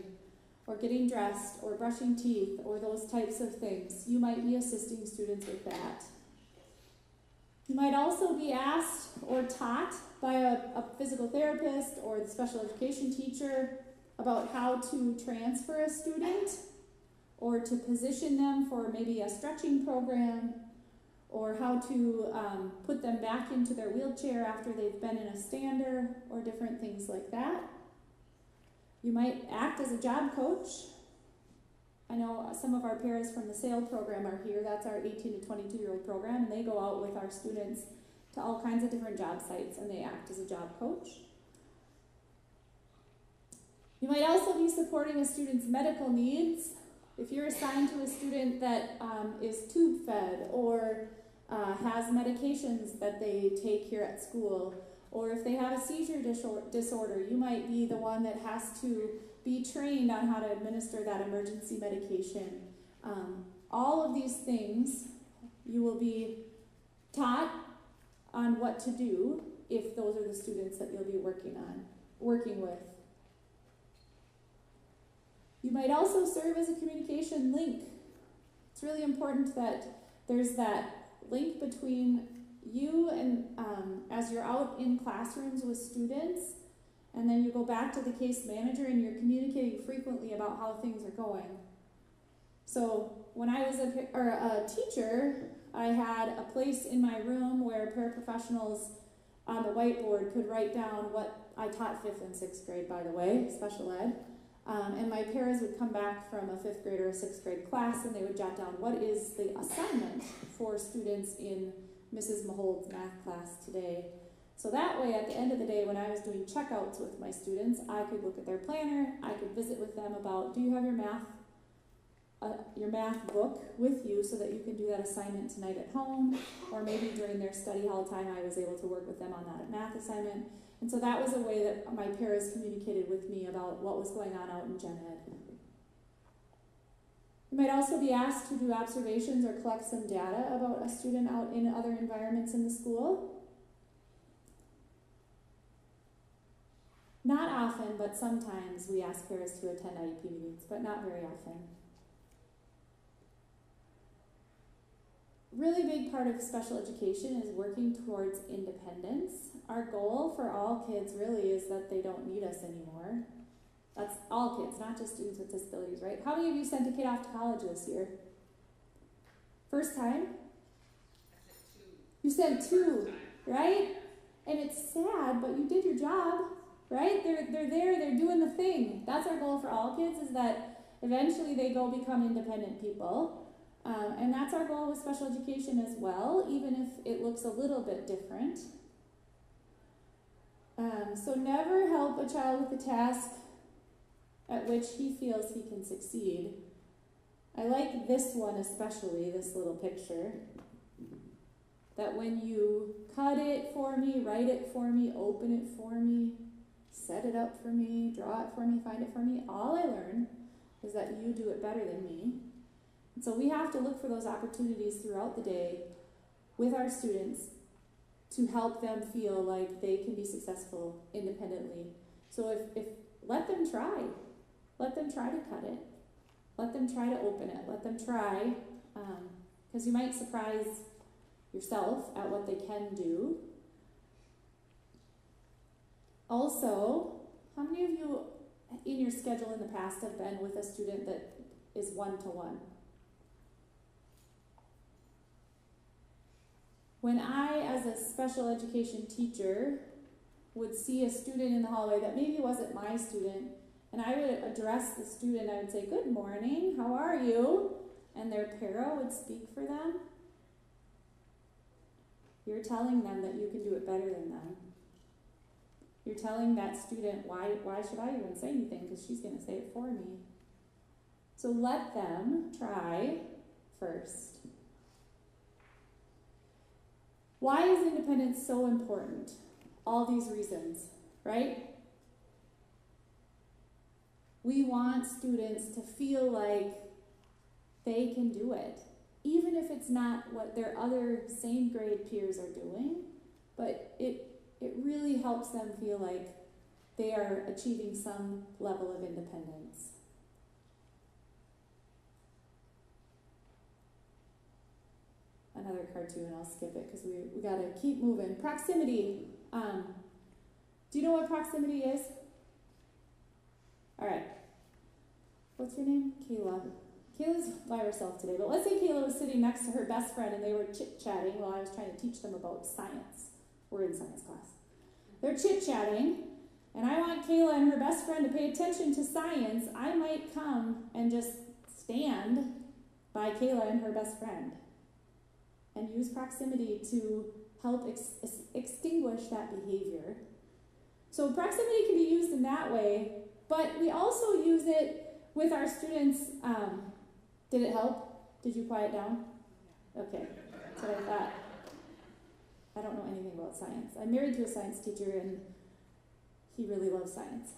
Speaker 2: or getting dressed or brushing teeth or those types of things. You might be assisting students with that. You might also be asked or taught by a physical therapist or the special education teacher about how to transfer a student or to position them for maybe a stretching program or how to put them back into their wheelchair after they've been in a stander or different things like that. You might act as a job coach. I know some of our paras from the SAIL program are here. That's our 18 to 22-year-old program, and they go out with our students to all kinds of different job sites, and they act as a job coach. You might also be supporting a student's medical needs. If you're assigned to a student that is tube fed or has medications that they take here at school, or if they have a seizure disorder, you might be the one that has to be trained on how to administer that emergency medication. All of these things you will be taught on what to do if those are the students that you'll be working with. You might also serve as a communication link. It's really important that there's that link between you and as you're out in classrooms with students, and then you go back to the case manager and you're communicating frequently about how things are going. So when I was a teacher, I had a place in my room where paraprofessionals on the whiteboard could write down what I taught 5th and 6th grade, by the way, special ed. And my paras would come back from a 5th grade or a 6th grade class and they would jot down what is the assignment for students in Mrs. Mahold's math class today. So that way, at the end of the day, when I was doing checkouts with my students, I could look at their planner, I could visit with them about, do you have your math book with you so that you can do that assignment tonight at home, or maybe during their study hall time I was able to work with them on that math assignment. And so that was a way that my paras communicated with me about what was going on out in Gen Ed. You might also be asked to do observations or collect some data about a student out in other environments in the school. Not often, but sometimes we ask paras to attend IEP meetings, but not very often. Really big part of special education is working towards independence. Our goal for all kids really is that they don't need us anymore. That's all kids, not just students with disabilities, right? How many of you sent a kid off to college this year? First time? You sent two, right? And it's sad, but you did your job, right? They're there, they're doing the thing. That's our goal for all kids, is that eventually they go become independent people. And that's our goal with special education as well, even if it looks a little bit different. So never help a child with a task at which he feels he can succeed. I like this one especially, this little picture. That when you cut it for me, write it for me, open it for me, set it up for me, draw it for me, find it for me, all I learn is that you do it better than me. And so we have to look for those opportunities throughout the day with our students to help them feel like they can be successful independently. So if let them try. Let them try to cut it. Let them try to open it. Let them try, because you might surprise yourself at what they can do. Also, how many of you in your schedule in the past have been with a student that is one-to-one? When I, as a special education teacher, would see a student in the hallway that maybe wasn't my student, and I would address the student, I would say, "Good morning, how are you?" And their para would speak for them. You're telling them that you can do it better than them. You're telling that student, why should I even say anything, because she's going to say it for me. So let them try first. Why is independence so important? All these reasons, right? We want students to feel like they can do it, even if it's not what their other same grade peers are doing, but it really helps them feel like they are achieving some level of independence. Another cartoon, I'll skip it because we got to keep moving. Proximity. Do you know what proximity is? All right. What's your name? Kayla. Kayla's by herself today, but let's say Kayla was sitting next to her best friend and they were chit-chatting while I was trying to teach them about science. We're in science class. They're chit-chatting, and I want Kayla and her best friend to pay attention to science. I might come and just stand by Kayla and her best friend and use proximity to help extinguish that behavior. So proximity can be used in that way, but we also use it with our students. Did it help? Did you quiet down? Okay, that's what I thought. I don't know anything about science. I'm married to a science teacher, and he really loves science.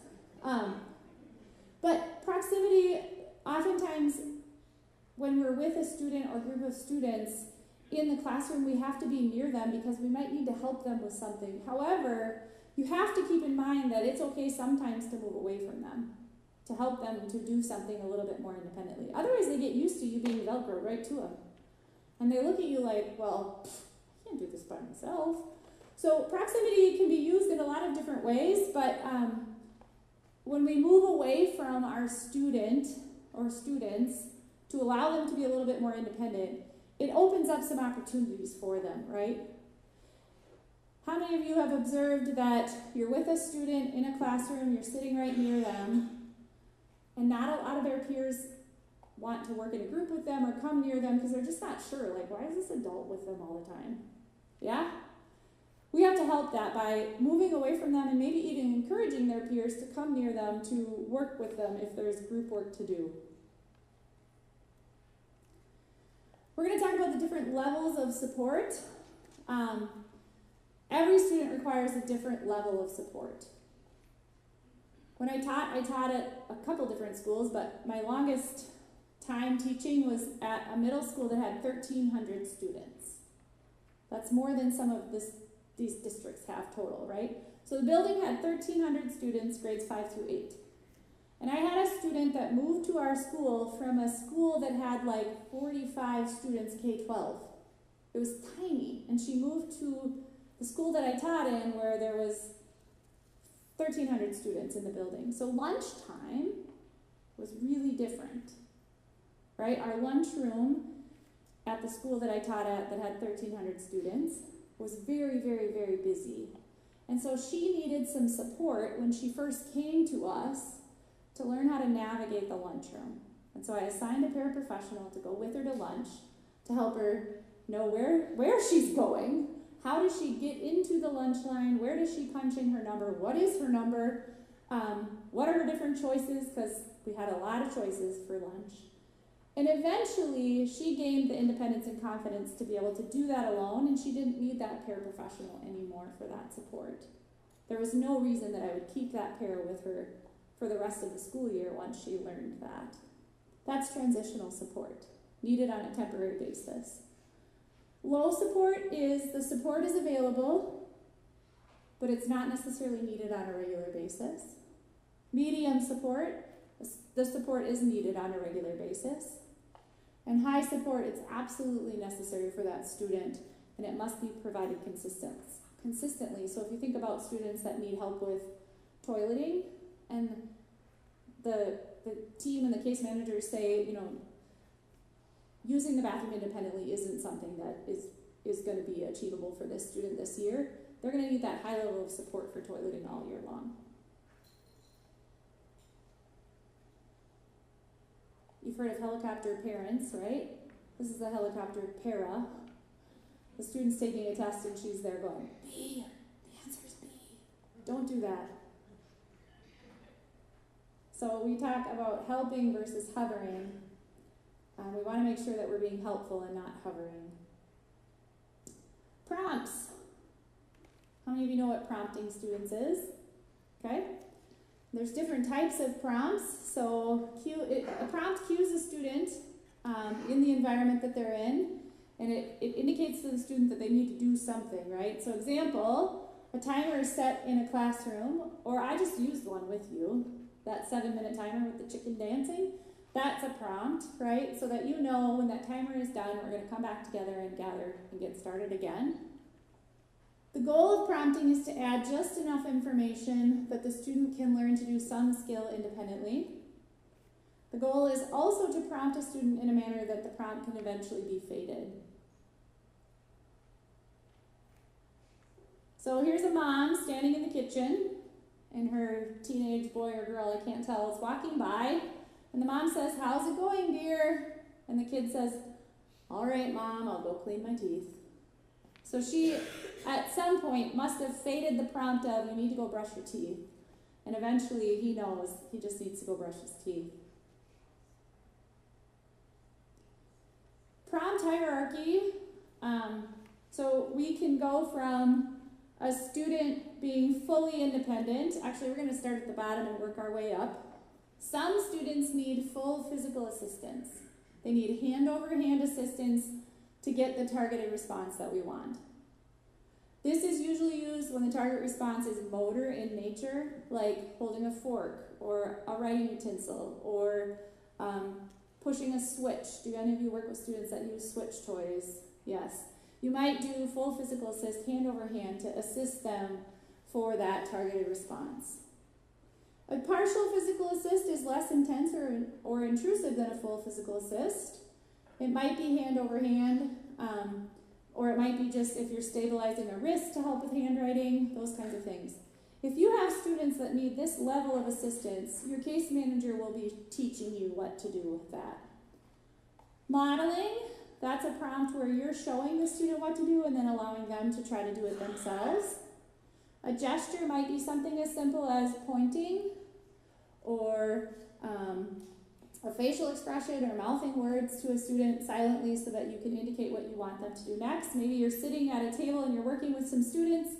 Speaker 2: But proximity, oftentimes, when we're with a student or group of students in the classroom, we have to be near them because we might need to help them with something. However, you have to keep in mind that it's okay sometimes to move away from them, to help them to do something a little bit more independently. Otherwise, they get used to you being Velcroed right to them. And they look at you like, well, I can't do this by myself. So proximity can be used in a lot of different ways, but when we move away from our student or students to allow them to be a little bit more independent, it opens up some opportunities for them, right? How many of you have observed that you're with a student in a classroom, you're sitting right near them, and not a lot of their peers want to work in a group with them or come near them because they're just not sure, like, why is this adult with them all the time? Yeah? We have to help that by moving away from them and maybe even encouraging their peers to come near them to work with them if there's group work to do. We're going to talk about the different levels of support. Every student requires a different level of support. When I taught at a couple different schools, but my longest time teaching was at a middle school that had 1,300 students. That's more than some of these districts have total, right? So the building had 1,300 students, grades 5 through 8. And I had a student that moved to our school from a school that had like 45 students, K-12. It was tiny, and she moved to the school that I taught in where there was 1,300 students in the building. So lunchtime was really different, right? Our lunchroom at the school that I taught at that had 1,300 students was very, very, very busy. And so she needed some support when she first came to us to learn how to navigate the lunchroom. And so I assigned a paraprofessional to go with her to lunch to help her know where she's going. How does she get into the lunch line? Where does she punch in her number? What is her number? What are her different choices? Because we had a lot of choices for lunch. And eventually, she gained the independence and confidence to be able to do that alone, and she didn't need that paraprofessional anymore for that support. There was no reason that I would keep that para with her for the rest of the school year once she learned that. That's transitional support, needed on a temporary basis. Low support is the support is available, but it's not necessarily needed on a regular basis. Medium support, the support is needed on a regular basis. And high support, it's absolutely necessary for that student, and it must be provided consistently. So if you think about students that need help with toileting, and the team and the case managers say, using the bathroom independently isn't something that is going to be achievable for this student this year, they're going to need that high level of support for toileting all year long. You've heard of helicopter parents, right? This is a helicopter para. The student's taking a test and she's there going, B, the answer's B. Don't do that. So we talk about helping versus hovering. We want to make sure that we're being helpful and not hovering. Prompts. How many of you know what prompting students is? Okay. There's different types of prompts. So a prompt cues a student in the environment that they're in, and it indicates to the student that they need to do something, right? So example, a timer is set in a classroom, or I just used one with you, that 7-minute timer with the chicken dancing. That's a prompt, right? So that you know when that timer is done, we're going to come back together and gather and get started again. The goal of prompting is to add just enough information that the student can learn to do some skill independently. The goal is also to prompt a student in a manner that the prompt can eventually be faded. So here's a mom standing in the kitchen, and her teenage boy or girl, I can't tell, is walking by. And the mom says, "How's it going, dear?" And the kid says, "All right, Mom, I'll go clean my teeth." So she, at some point, must have faded the prompt of, "You need to go brush your teeth." And eventually he knows he just needs to go brush his teeth. Prompt hierarchy. So we can go from a student being fully independent. Actually, we're going to start at the bottom and work our way up. Some students need full physical assistance. They need hand-over-hand assistance to get the targeted response that we want. This is usually used when the target response is motor in nature, like holding a fork or a writing utensil or pushing a switch. Do any of you work with students that use switch toys? Yes. You might do full physical assist, hand over hand, to assist them for that targeted response. A partial physical assist is less intense or intrusive than a full physical assist. It might be hand over hand, or it might be just if you're stabilizing a wrist to help with handwriting, those kinds of things. If you have students that need this level of assistance, your case manager will be teaching you what to do with that. Modeling, That's a prompt where you're showing the student what to do and then allowing them to try to do it themselves. A gesture might be something as simple as pointing, or a facial expression, or mouthing words to a student silently so that you can indicate what you want them to do next. Maybe you're sitting at a table and you're working with some students.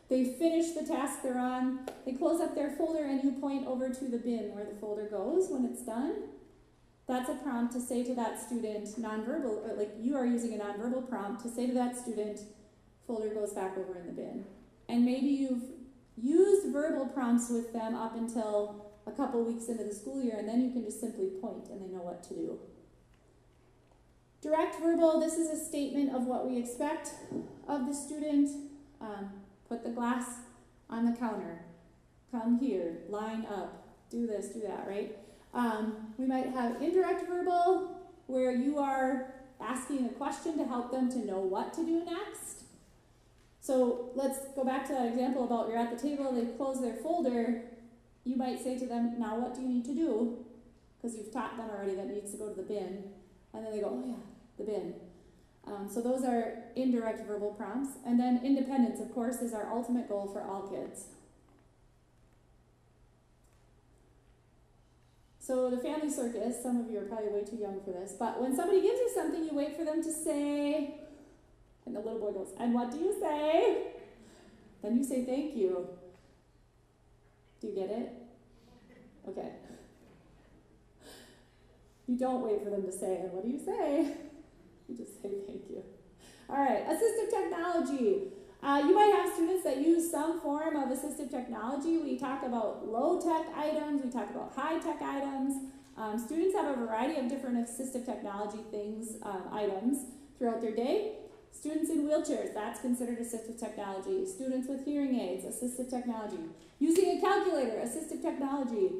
Speaker 2: They finish the task they're on, they close up their folder, and you point over to the bin where the folder goes when it's done. That's a prompt to say to that student, nonverbal, or like you are using a nonverbal prompt to say to that student, folder goes back over in the bin. And maybe you've used verbal prompts with them up until a couple weeks into the school year, and then you can just simply point and they know what to do. Direct verbal, this is a statement of what we expect of the student. Put the glass on the counter. Come here, line up, do this, do that, right? We might have indirect verbal, where you are asking a question to help them to know what to do next. So let's go back to that example about you're at the table, they close their folder. You might say to them, now what do you need to do? Because you've taught them already that it needs to go to the bin. And then they go, oh yeah, the bin. So those are indirect verbal prompts. And then independence, of course, is our ultimate goal for all kids. So the family circus, some of you are probably way too young for this, but when somebody gives you something, you wait for them to say, and the little boy goes, and what do you say? Then you say thank you. Do you get it? Okay. You don't wait for them to say, and what do you say? You just say thank you. All right, assistive technology. You might have students that use some form of assistive technology. We talk about low-tech items, we talk about high-tech items. Students have a variety of different assistive technology things, items throughout their day. Students in wheelchairs, that's considered assistive technology. Students with hearing aids, assistive technology. Using a calculator, assistive technology.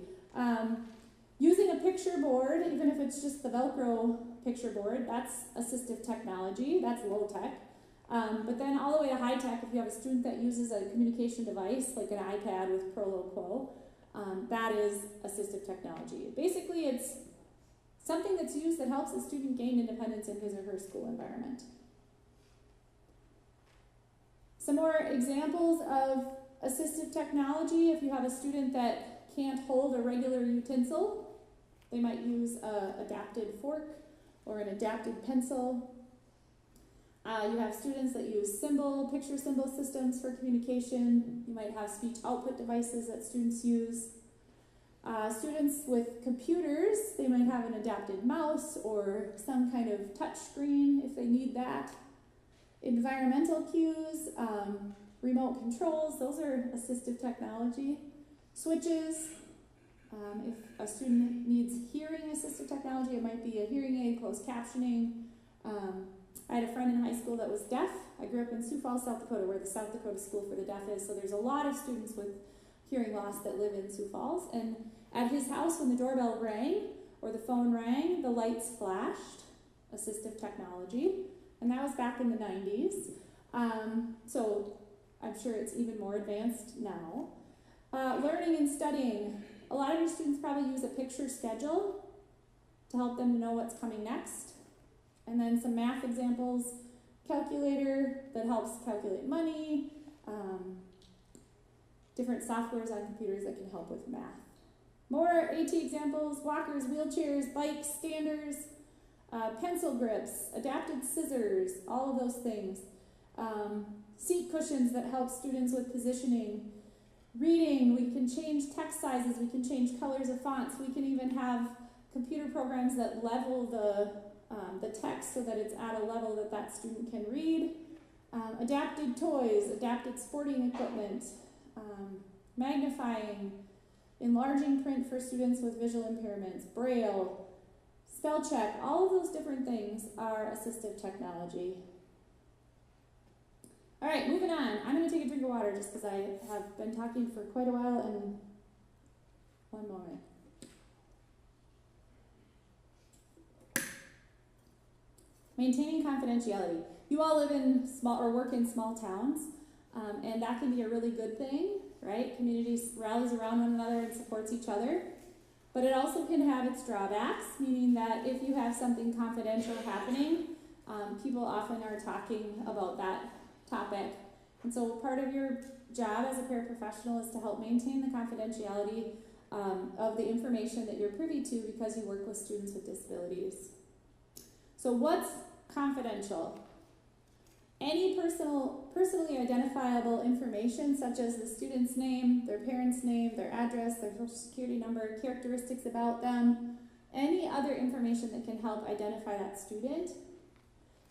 Speaker 2: Using a picture board, even if it's just the Velcro picture board, that's assistive technology, that's low tech. But then all the way to high tech, if you have a student that uses a communication device, like an iPad with Proloquo, that is assistive technology. Basically, it's something that's used that helps the student gain independence in his or her school environment. Some more examples of assistive technology. If you have a student that can't hold a regular utensil, they might use an adapted fork or an adapted pencil. You have students that use picture symbol systems for communication. You might have speech output devices that students use. Students with computers, they might have an adapted mouse or some kind of touch screen if they need that. Environmental cues, remote controls, those are assistive technology. Switches, if a student needs hearing assistive technology, it might be a hearing aid, closed captioning. I had a friend in high school that was deaf. I grew up in Sioux Falls, South Dakota, where the South Dakota School for the Deaf is, so there's a lot of students with hearing loss that live in Sioux Falls. And at his house, when the doorbell rang or the phone rang, the lights flashed, assistive technology. And that was back in the 90s. So I'm sure it's even more advanced now. Learning and studying. A lot of your students probably use a picture schedule to help them to know what's coming next. And then some math examples, calculator that helps calculate money, different softwares on computers that can help with math. More AT examples, walkers, wheelchairs, bikes, standers, pencil grips, adapted scissors, all of those things. Seat cushions that help students with positioning. Reading, we can change text sizes, we can change colors of fonts, we can even have computer programs that level the text so that it's at a level that that student can read. Adapted toys, adapted sporting equipment, magnifying, enlarging print for students with visual impairments, braille, spell check, all of those different things are assistive technology. All right, moving on. I'm going to take a drink of water just because I have been talking for quite a while, and one moment. Maintaining confidentiality. You all live in small or work in small towns, and that can be a really good thing, right? Communities rallies around one another and supports each other. But it also can have its drawbacks, meaning that if you have something confidential happening, people often are talking about that topic. And so part of your job as a paraprofessional is to help maintain the confidentiality of the information that you're privy to because you work with students with disabilities. So what's confidential? Any personally identifiable information such as the student's name, their parent's name, their address, their social security number, characteristics about them, any other information that can help identify that student.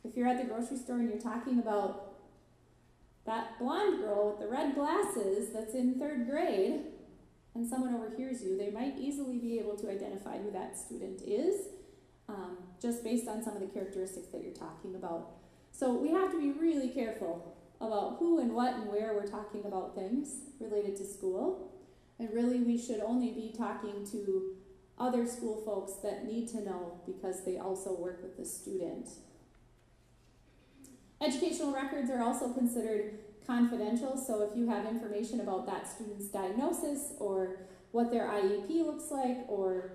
Speaker 2: If you're at the grocery store and you're talking about that blonde girl with the red glasses that's in 3rd grade and someone overhears you, they might easily be able to identify who that student is just based on some of the characteristics that you're talking about. So we have to be really careful about who and what and where we're talking about things related to school. And really we should only be talking to other school folks that need to know because they also work with the student. Educational records are also considered confidential, so if you have information about that student's diagnosis or what their IEP looks like or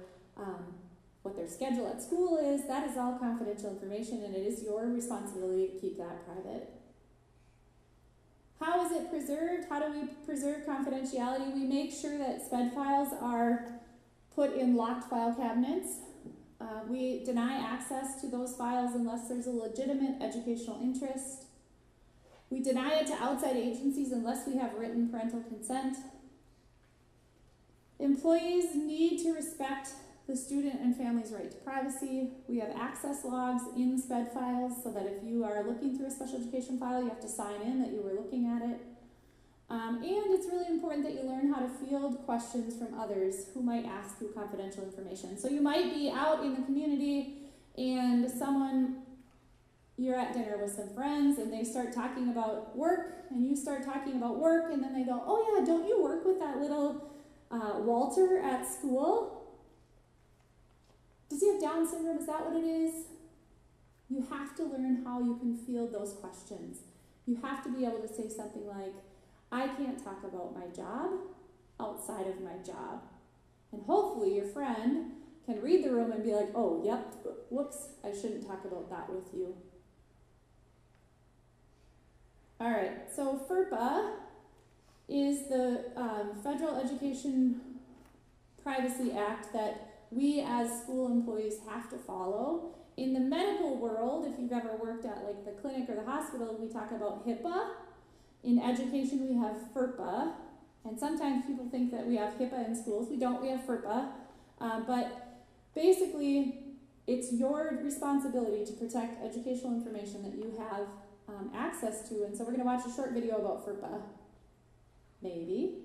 Speaker 2: what their schedule at school is, that is all confidential information and it is your responsibility to keep that private. How is it preserved? How do we preserve confidentiality? We make sure that SPED files are put in locked file cabinets. We deny access to those files unless there's a legitimate educational interest. We deny it to outside agencies unless we have written parental consent. Employees need to respect the student and family's right to privacy. We have access logs in SPED files so that if you are looking through a special education file, you have to sign in that you were looking at it. And it's really important that you learn how to field questions from others who might ask you confidential information. So you might be out in the community and you're at dinner with some friends and they start talking about work and you start talking about work and then they go, oh yeah, don't you work with that little Walter at school? Does he have Down syndrome? Is that what it is? You have to learn how you can field those questions. You have to be able to say something like, I can't talk about my job outside of my job. And hopefully your friend can read the room and be like, oh, yep, whoops, I shouldn't talk about that with you. All right, so FERPA is the Federal Education Privacy Act that we as school employees have to follow. In the medical world, if you've ever worked at like the clinic or the hospital, we talk about HIPAA. In education, we have FERPA. And sometimes people think that we have HIPAA in schools. We don't, we have FERPA. But basically, it's your responsibility to protect educational information that you have access to. And so we're going to watch a short video about FERPA. Maybe.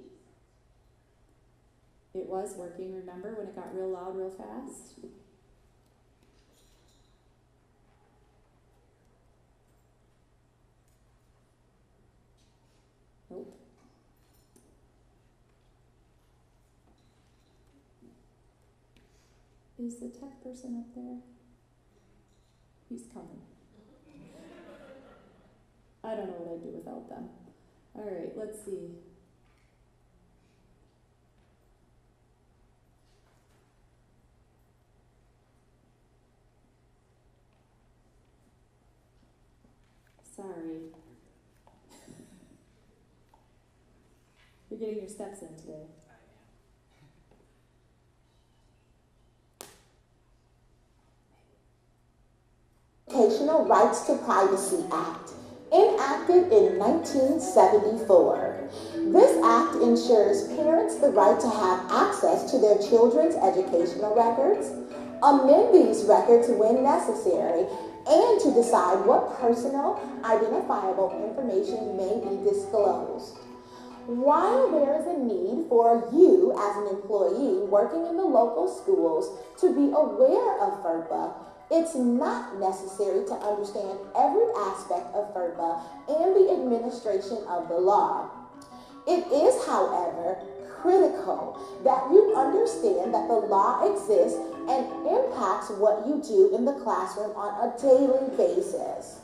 Speaker 2: It was working, remember, when it got real loud real fast? Nope. Is the tech person up there? He's coming. I don't know what I'd do without them. All right, let's see. Sorry. You're getting your steps in today.
Speaker 9: Educational Rights to Privacy Act, enacted in 1974. This act ensures parents the right to have access to their children's educational records, amend these records when necessary, and to decide what personal, identifiable information may be disclosed. While there is a need for you as an employee working in the local schools to be aware of FERPA, it's not necessary to understand every aspect of FERPA and the administration of the law. It is, however, critical that you understand that the law exists and impacts what you do in the classroom on a daily basis.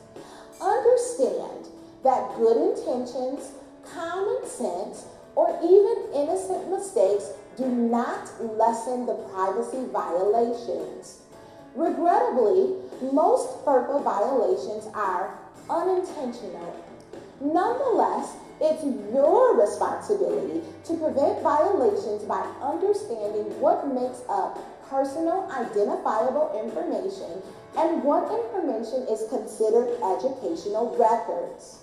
Speaker 9: Understand that good intentions, common sense, or even innocent mistakes do not lessen the privacy violations. Regrettably, most FERPA violations are unintentional. Nonetheless, it's your responsibility to prevent violations by understanding what makes up personal identifiable information and what information is considered educational records.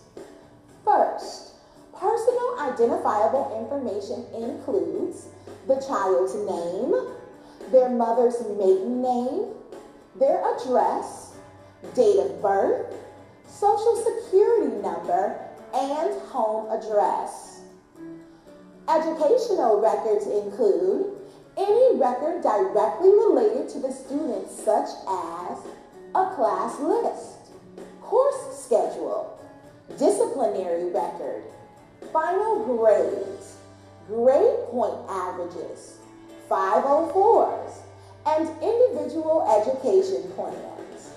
Speaker 9: First, personal identifiable information includes the child's name, their mother's maiden name, their address, date of birth, social security number, and home address. Educational records include any record directly related to the student, such as a class list, course schedule, disciplinary record, final grades, grade point averages, 504s, and individual education plans.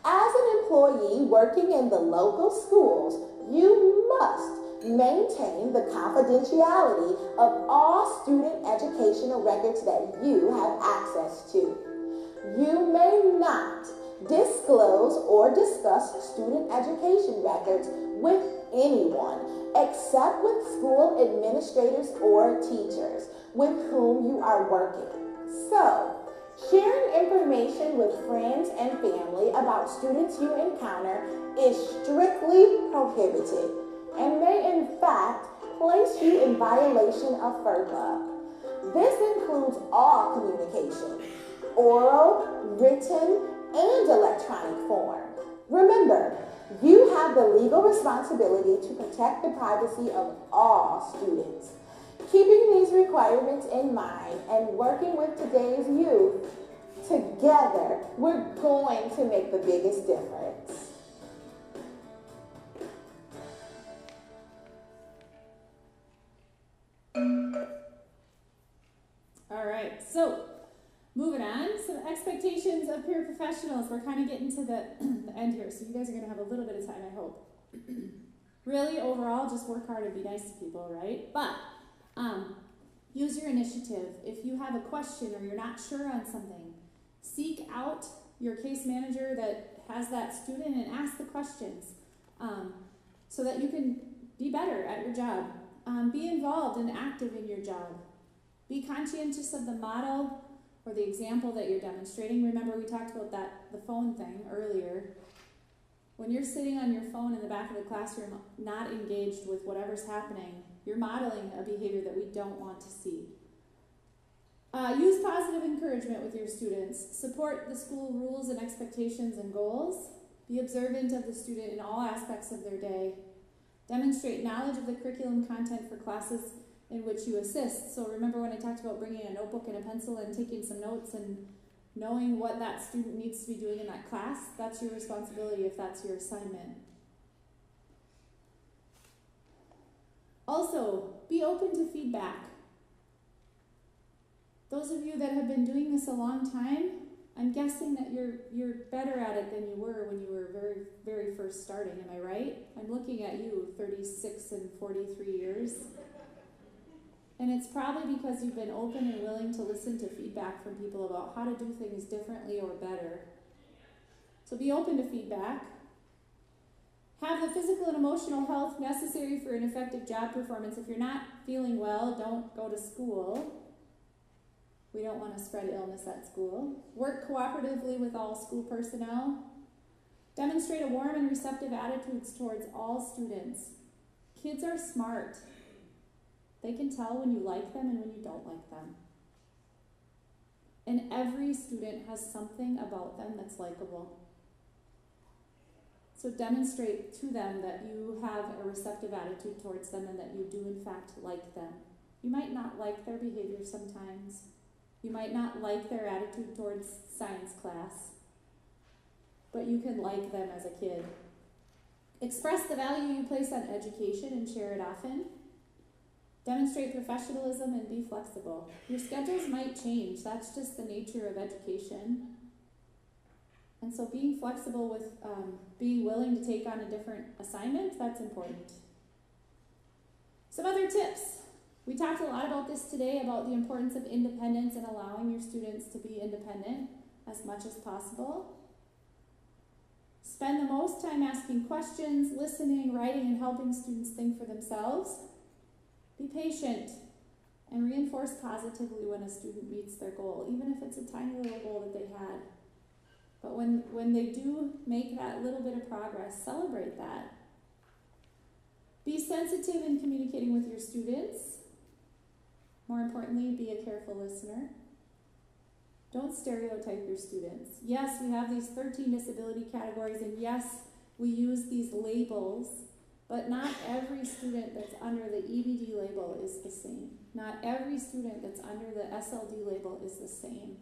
Speaker 9: As an employee working in the local schools, you must maintain the confidentiality of all student educational records that you have access to. You may not disclose or discuss student education records with anyone except with school administrators or teachers with whom you are working. So, sharing information with friends and family about students you encounter is strictly prohibited and may in fact place you in violation of FERPA. This includes all communication, oral, written, and electronic form. Remember, you have the legal responsibility to protect the privacy of all students. Keeping these requirements in mind and working with today's youth, together, we're going to make the biggest difference.
Speaker 2: All right, so moving on, some expectations of paraprofessionals. We're kind of getting to the end here, so you guys are going to have a little bit of time, I hope. Really, overall, just work hard and be nice to people, right? But use your initiative. If you have a question or you're not sure on something, seek out your case manager that has that student and ask the questions so that you can be better at your job. Be involved and active in your job. Be conscientious of the model or the example that you're demonstrating. Remember, we talked about the phone thing earlier. When you're sitting on your phone in the back of the classroom, not engaged with whatever's happening, you're modeling a behavior that we don't want to see. Use positive encouragement with your students. Support the school rules and expectations and goals. Be observant of the student in all aspects of their day. Demonstrate knowledge of the curriculum content for classes in which you assist. So remember when I talked about bringing a notebook and a pencil and taking some notes and knowing what that student needs to be doing in that class? That's your responsibility if that's your assignment. Also, be open to feedback. Those of you that have been doing this a long time, I'm guessing that you're better at it than you were when you were very, very first starting. Am I right? I'm looking at you, 36 and 43 years. And it's probably because you've been open and willing to listen to feedback from people about how to do things differently or better. So be open to feedback. Have the physical and emotional health necessary for an effective job performance. If you're not feeling well, don't go to school. We don't want to spread illness at school. Work cooperatively with all school personnel. Demonstrate a warm and receptive attitudes towards all students. Kids are smart. They can tell when you like them and when you don't like them. And every student has something about them that's likable. So demonstrate to them that you have a receptive attitude towards them and that you do in fact like them. You might not like their behavior sometimes. You might not like their attitude towards science class, but you can like them as a kid. Express the value you place on education and share it often. Demonstrate professionalism and be flexible. Your schedules might change. That's just the nature of education. And so being flexible with being willing to take on a different assignment, that's important. Some other tips. We talked a lot about this today, about the importance of independence and allowing your students to be independent as much as possible. Spend the most time asking questions, listening, writing, and helping students think for themselves. Be patient and reinforce positively when a student meets their goal, even if it's a tiny little goal that they had. But when they do make that little bit of progress, celebrate that. Be sensitive in communicating with your students. More importantly, be a careful listener. Don't stereotype your students. Yes, we have these 13 disability categories, and yes, we use these labels, but not every student that's under the EBD label is the same. Not every student that's under the SLD label is the same.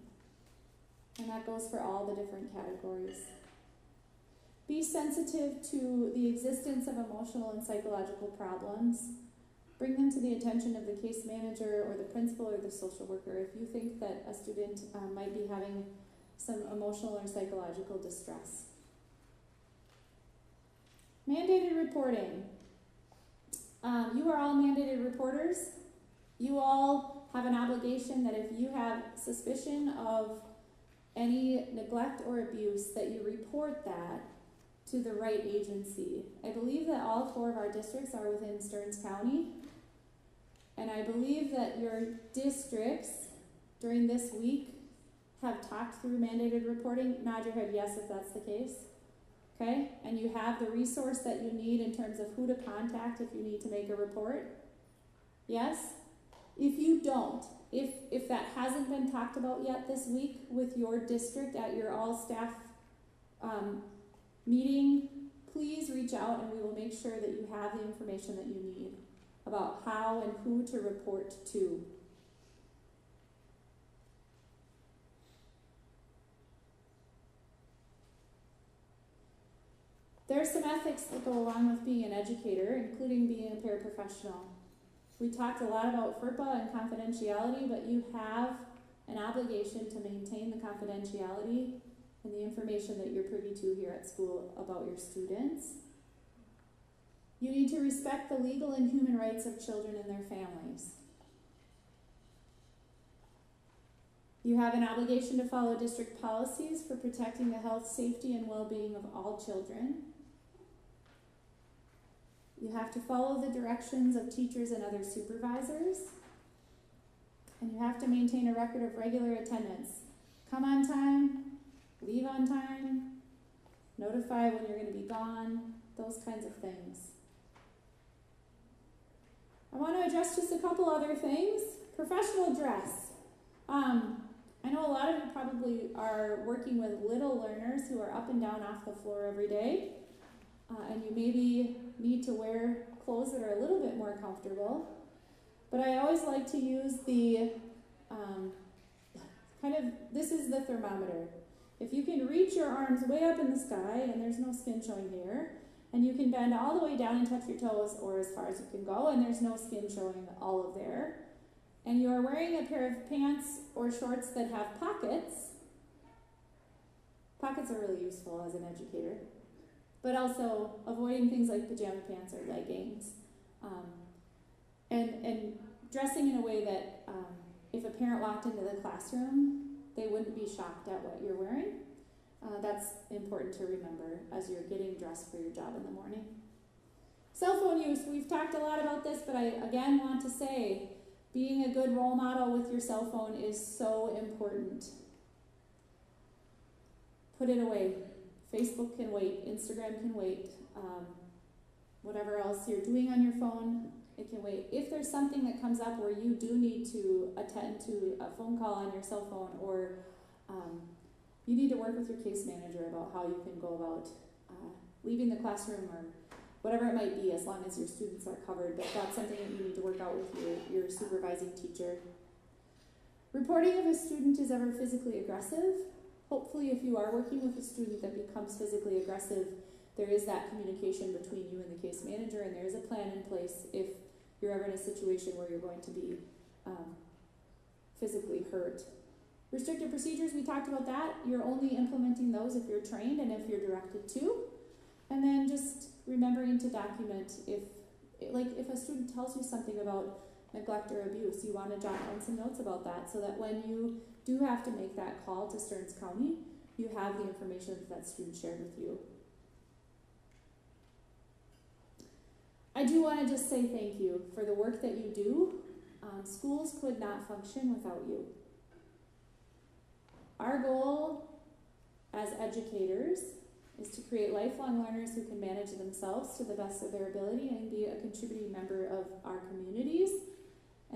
Speaker 2: And that goes for all the different categories. Be sensitive to the existence of emotional and psychological problems. Bring them to the attention of the case manager or the principal or the social worker if you think that a student might be having some emotional or psychological distress. Mandated reporting. You are all mandated reporters. You all have an obligation that if you have suspicion of any neglect or abuse, that you report that to the right agency. I believe that all 4 of our districts are within Stearns County. And I believe that your districts during this week have talked through mandated reporting. Nod your head yes if that's the case. Okay? And you have the resource that you need in terms of who to contact if you need to make a report. Yes? If you don't, if that hasn't been talked about yet this week with your district at your all-staff meeting, please reach out and we will make sure that you have the information that you need about how and who to report to. There are some ethics that go along with being an educator, including being a paraprofessional. We talked a lot about FERPA and confidentiality, but you have an obligation to maintain the confidentiality and the information that you're privy to here at school about your students. You need to respect the legal and human rights of children and their families. You have an obligation to follow district policies for protecting the health, safety, and well-being of all children. You have to follow the directions of teachers and other supervisors. And you have to maintain a record of regular attendance. Come on time, leave on time, notify when you're going to be gone, those kinds of things. I want to address just a couple other things. Professional dress. I know a lot of you probably are working with little learners who are up and down off the floor every day. And you maybe need to wear clothes that are a little bit more comfortable. But I always like to use the this is the thermometer. If you can reach your arms way up in the sky, and there's no skin showing here, and you can bend all the way down and touch your toes, or as far as you can go, and there's no skin showing all of there, and you are wearing a pair of pants or shorts that have pockets. Pockets are really useful as an educator, but also avoiding things like pajama pants or leggings, and dressing in a way that if a parent walked into the classroom, they wouldn't be shocked at what you're wearing. That's important to remember as you're getting dressed for your job in the morning. Cell phone use, we've talked a lot about this, but I again want to say, being a good role model with your cell phone is so important. Put it away. Facebook can wait, Instagram can wait, whatever else you're doing on your phone, it can wait. If there's something that comes up where you do need to attend to a phone call on your cell phone, or you need to work with your case manager about how you can go about leaving the classroom or whatever it might be, as long as your students are covered, but that's something that you need to work out with your supervising teacher. Reporting if a student is ever physically aggressive. Hopefully, if you are working with a student that becomes physically aggressive, there is that communication between you and the case manager, and there is a plan in place if you're ever in a situation where you're going to be physically hurt. Restrictive procedures, we talked about that. You're only implementing those if you're trained and if you're directed to. And then just remembering to document if a student tells you something about neglect or abuse, you want to jot down some notes about that so that when you do have to make that call to Stearns County, you have the information that student shared with you. I do want to just say thank you for the work that you do. Schools could not function without you. Our goal as educators is to create lifelong learners who can manage themselves to the best of their ability and be a contributing member of our communities,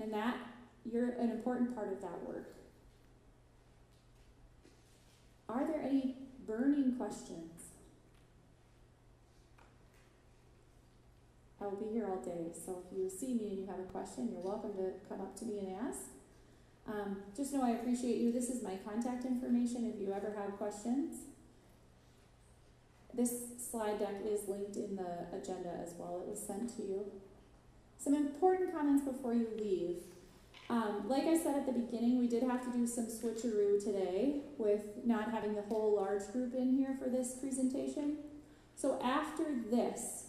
Speaker 2: and that you're an important part of that work. Are there any burning questions? I will be here all day, so if you see me and you have a question, you're welcome to come up to me and ask. Just know I appreciate you. This is my contact information if you ever have questions. This slide deck is linked in the agenda as well. It was sent to you. Some important comments before you leave. Like I said at the beginning, we did have to do some switcheroo today with not having the whole large group in here for this presentation. So after this,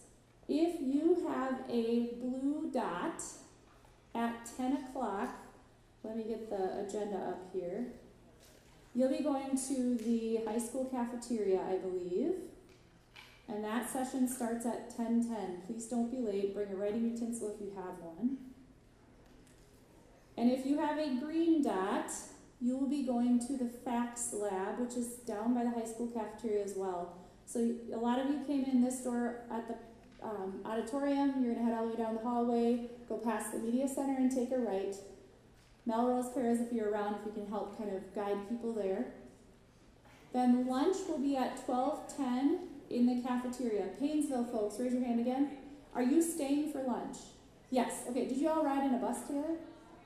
Speaker 2: if you have a blue dot at 10 o'clock, let me get the agenda up here. You'll be going to the high school cafeteria, I believe. And that session starts at 10:10. Please don't be late. Bring a writing utensil if you have one. And if you have a green dot, you will be going to the FACS lab, which is down by the high school cafeteria as well. So a lot of you came in this door at the auditorium. You're going to head all the way down the hallway, go past the media center and take a right. Melrose Paris, if you're around, if you can help kind of guide people there. Then lunch will be at 12:10 in the cafeteria. Painesville folks, raise your hand again. Are you staying for lunch? Yes. Okay, did you all ride in a bus together?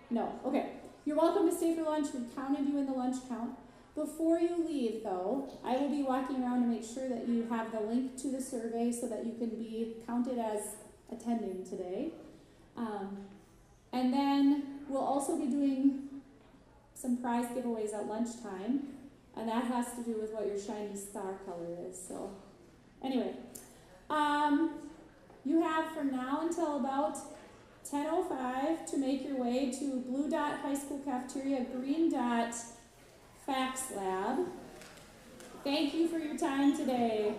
Speaker 2: No. Okay. You're welcome to stay for lunch. We counted you in the lunch count. Before you leave, though, I will be walking around to make sure that you have the link to the survey so that you can be counted as attending today. And then we'll also be doing some prize giveaways at lunchtime, and that has to do with what your shiny star color is. So anyway, you have from now until about 10:05 to make your way to Blue Dot High School Cafeteria, Green Dot FACS Lab. Thank you for your time today.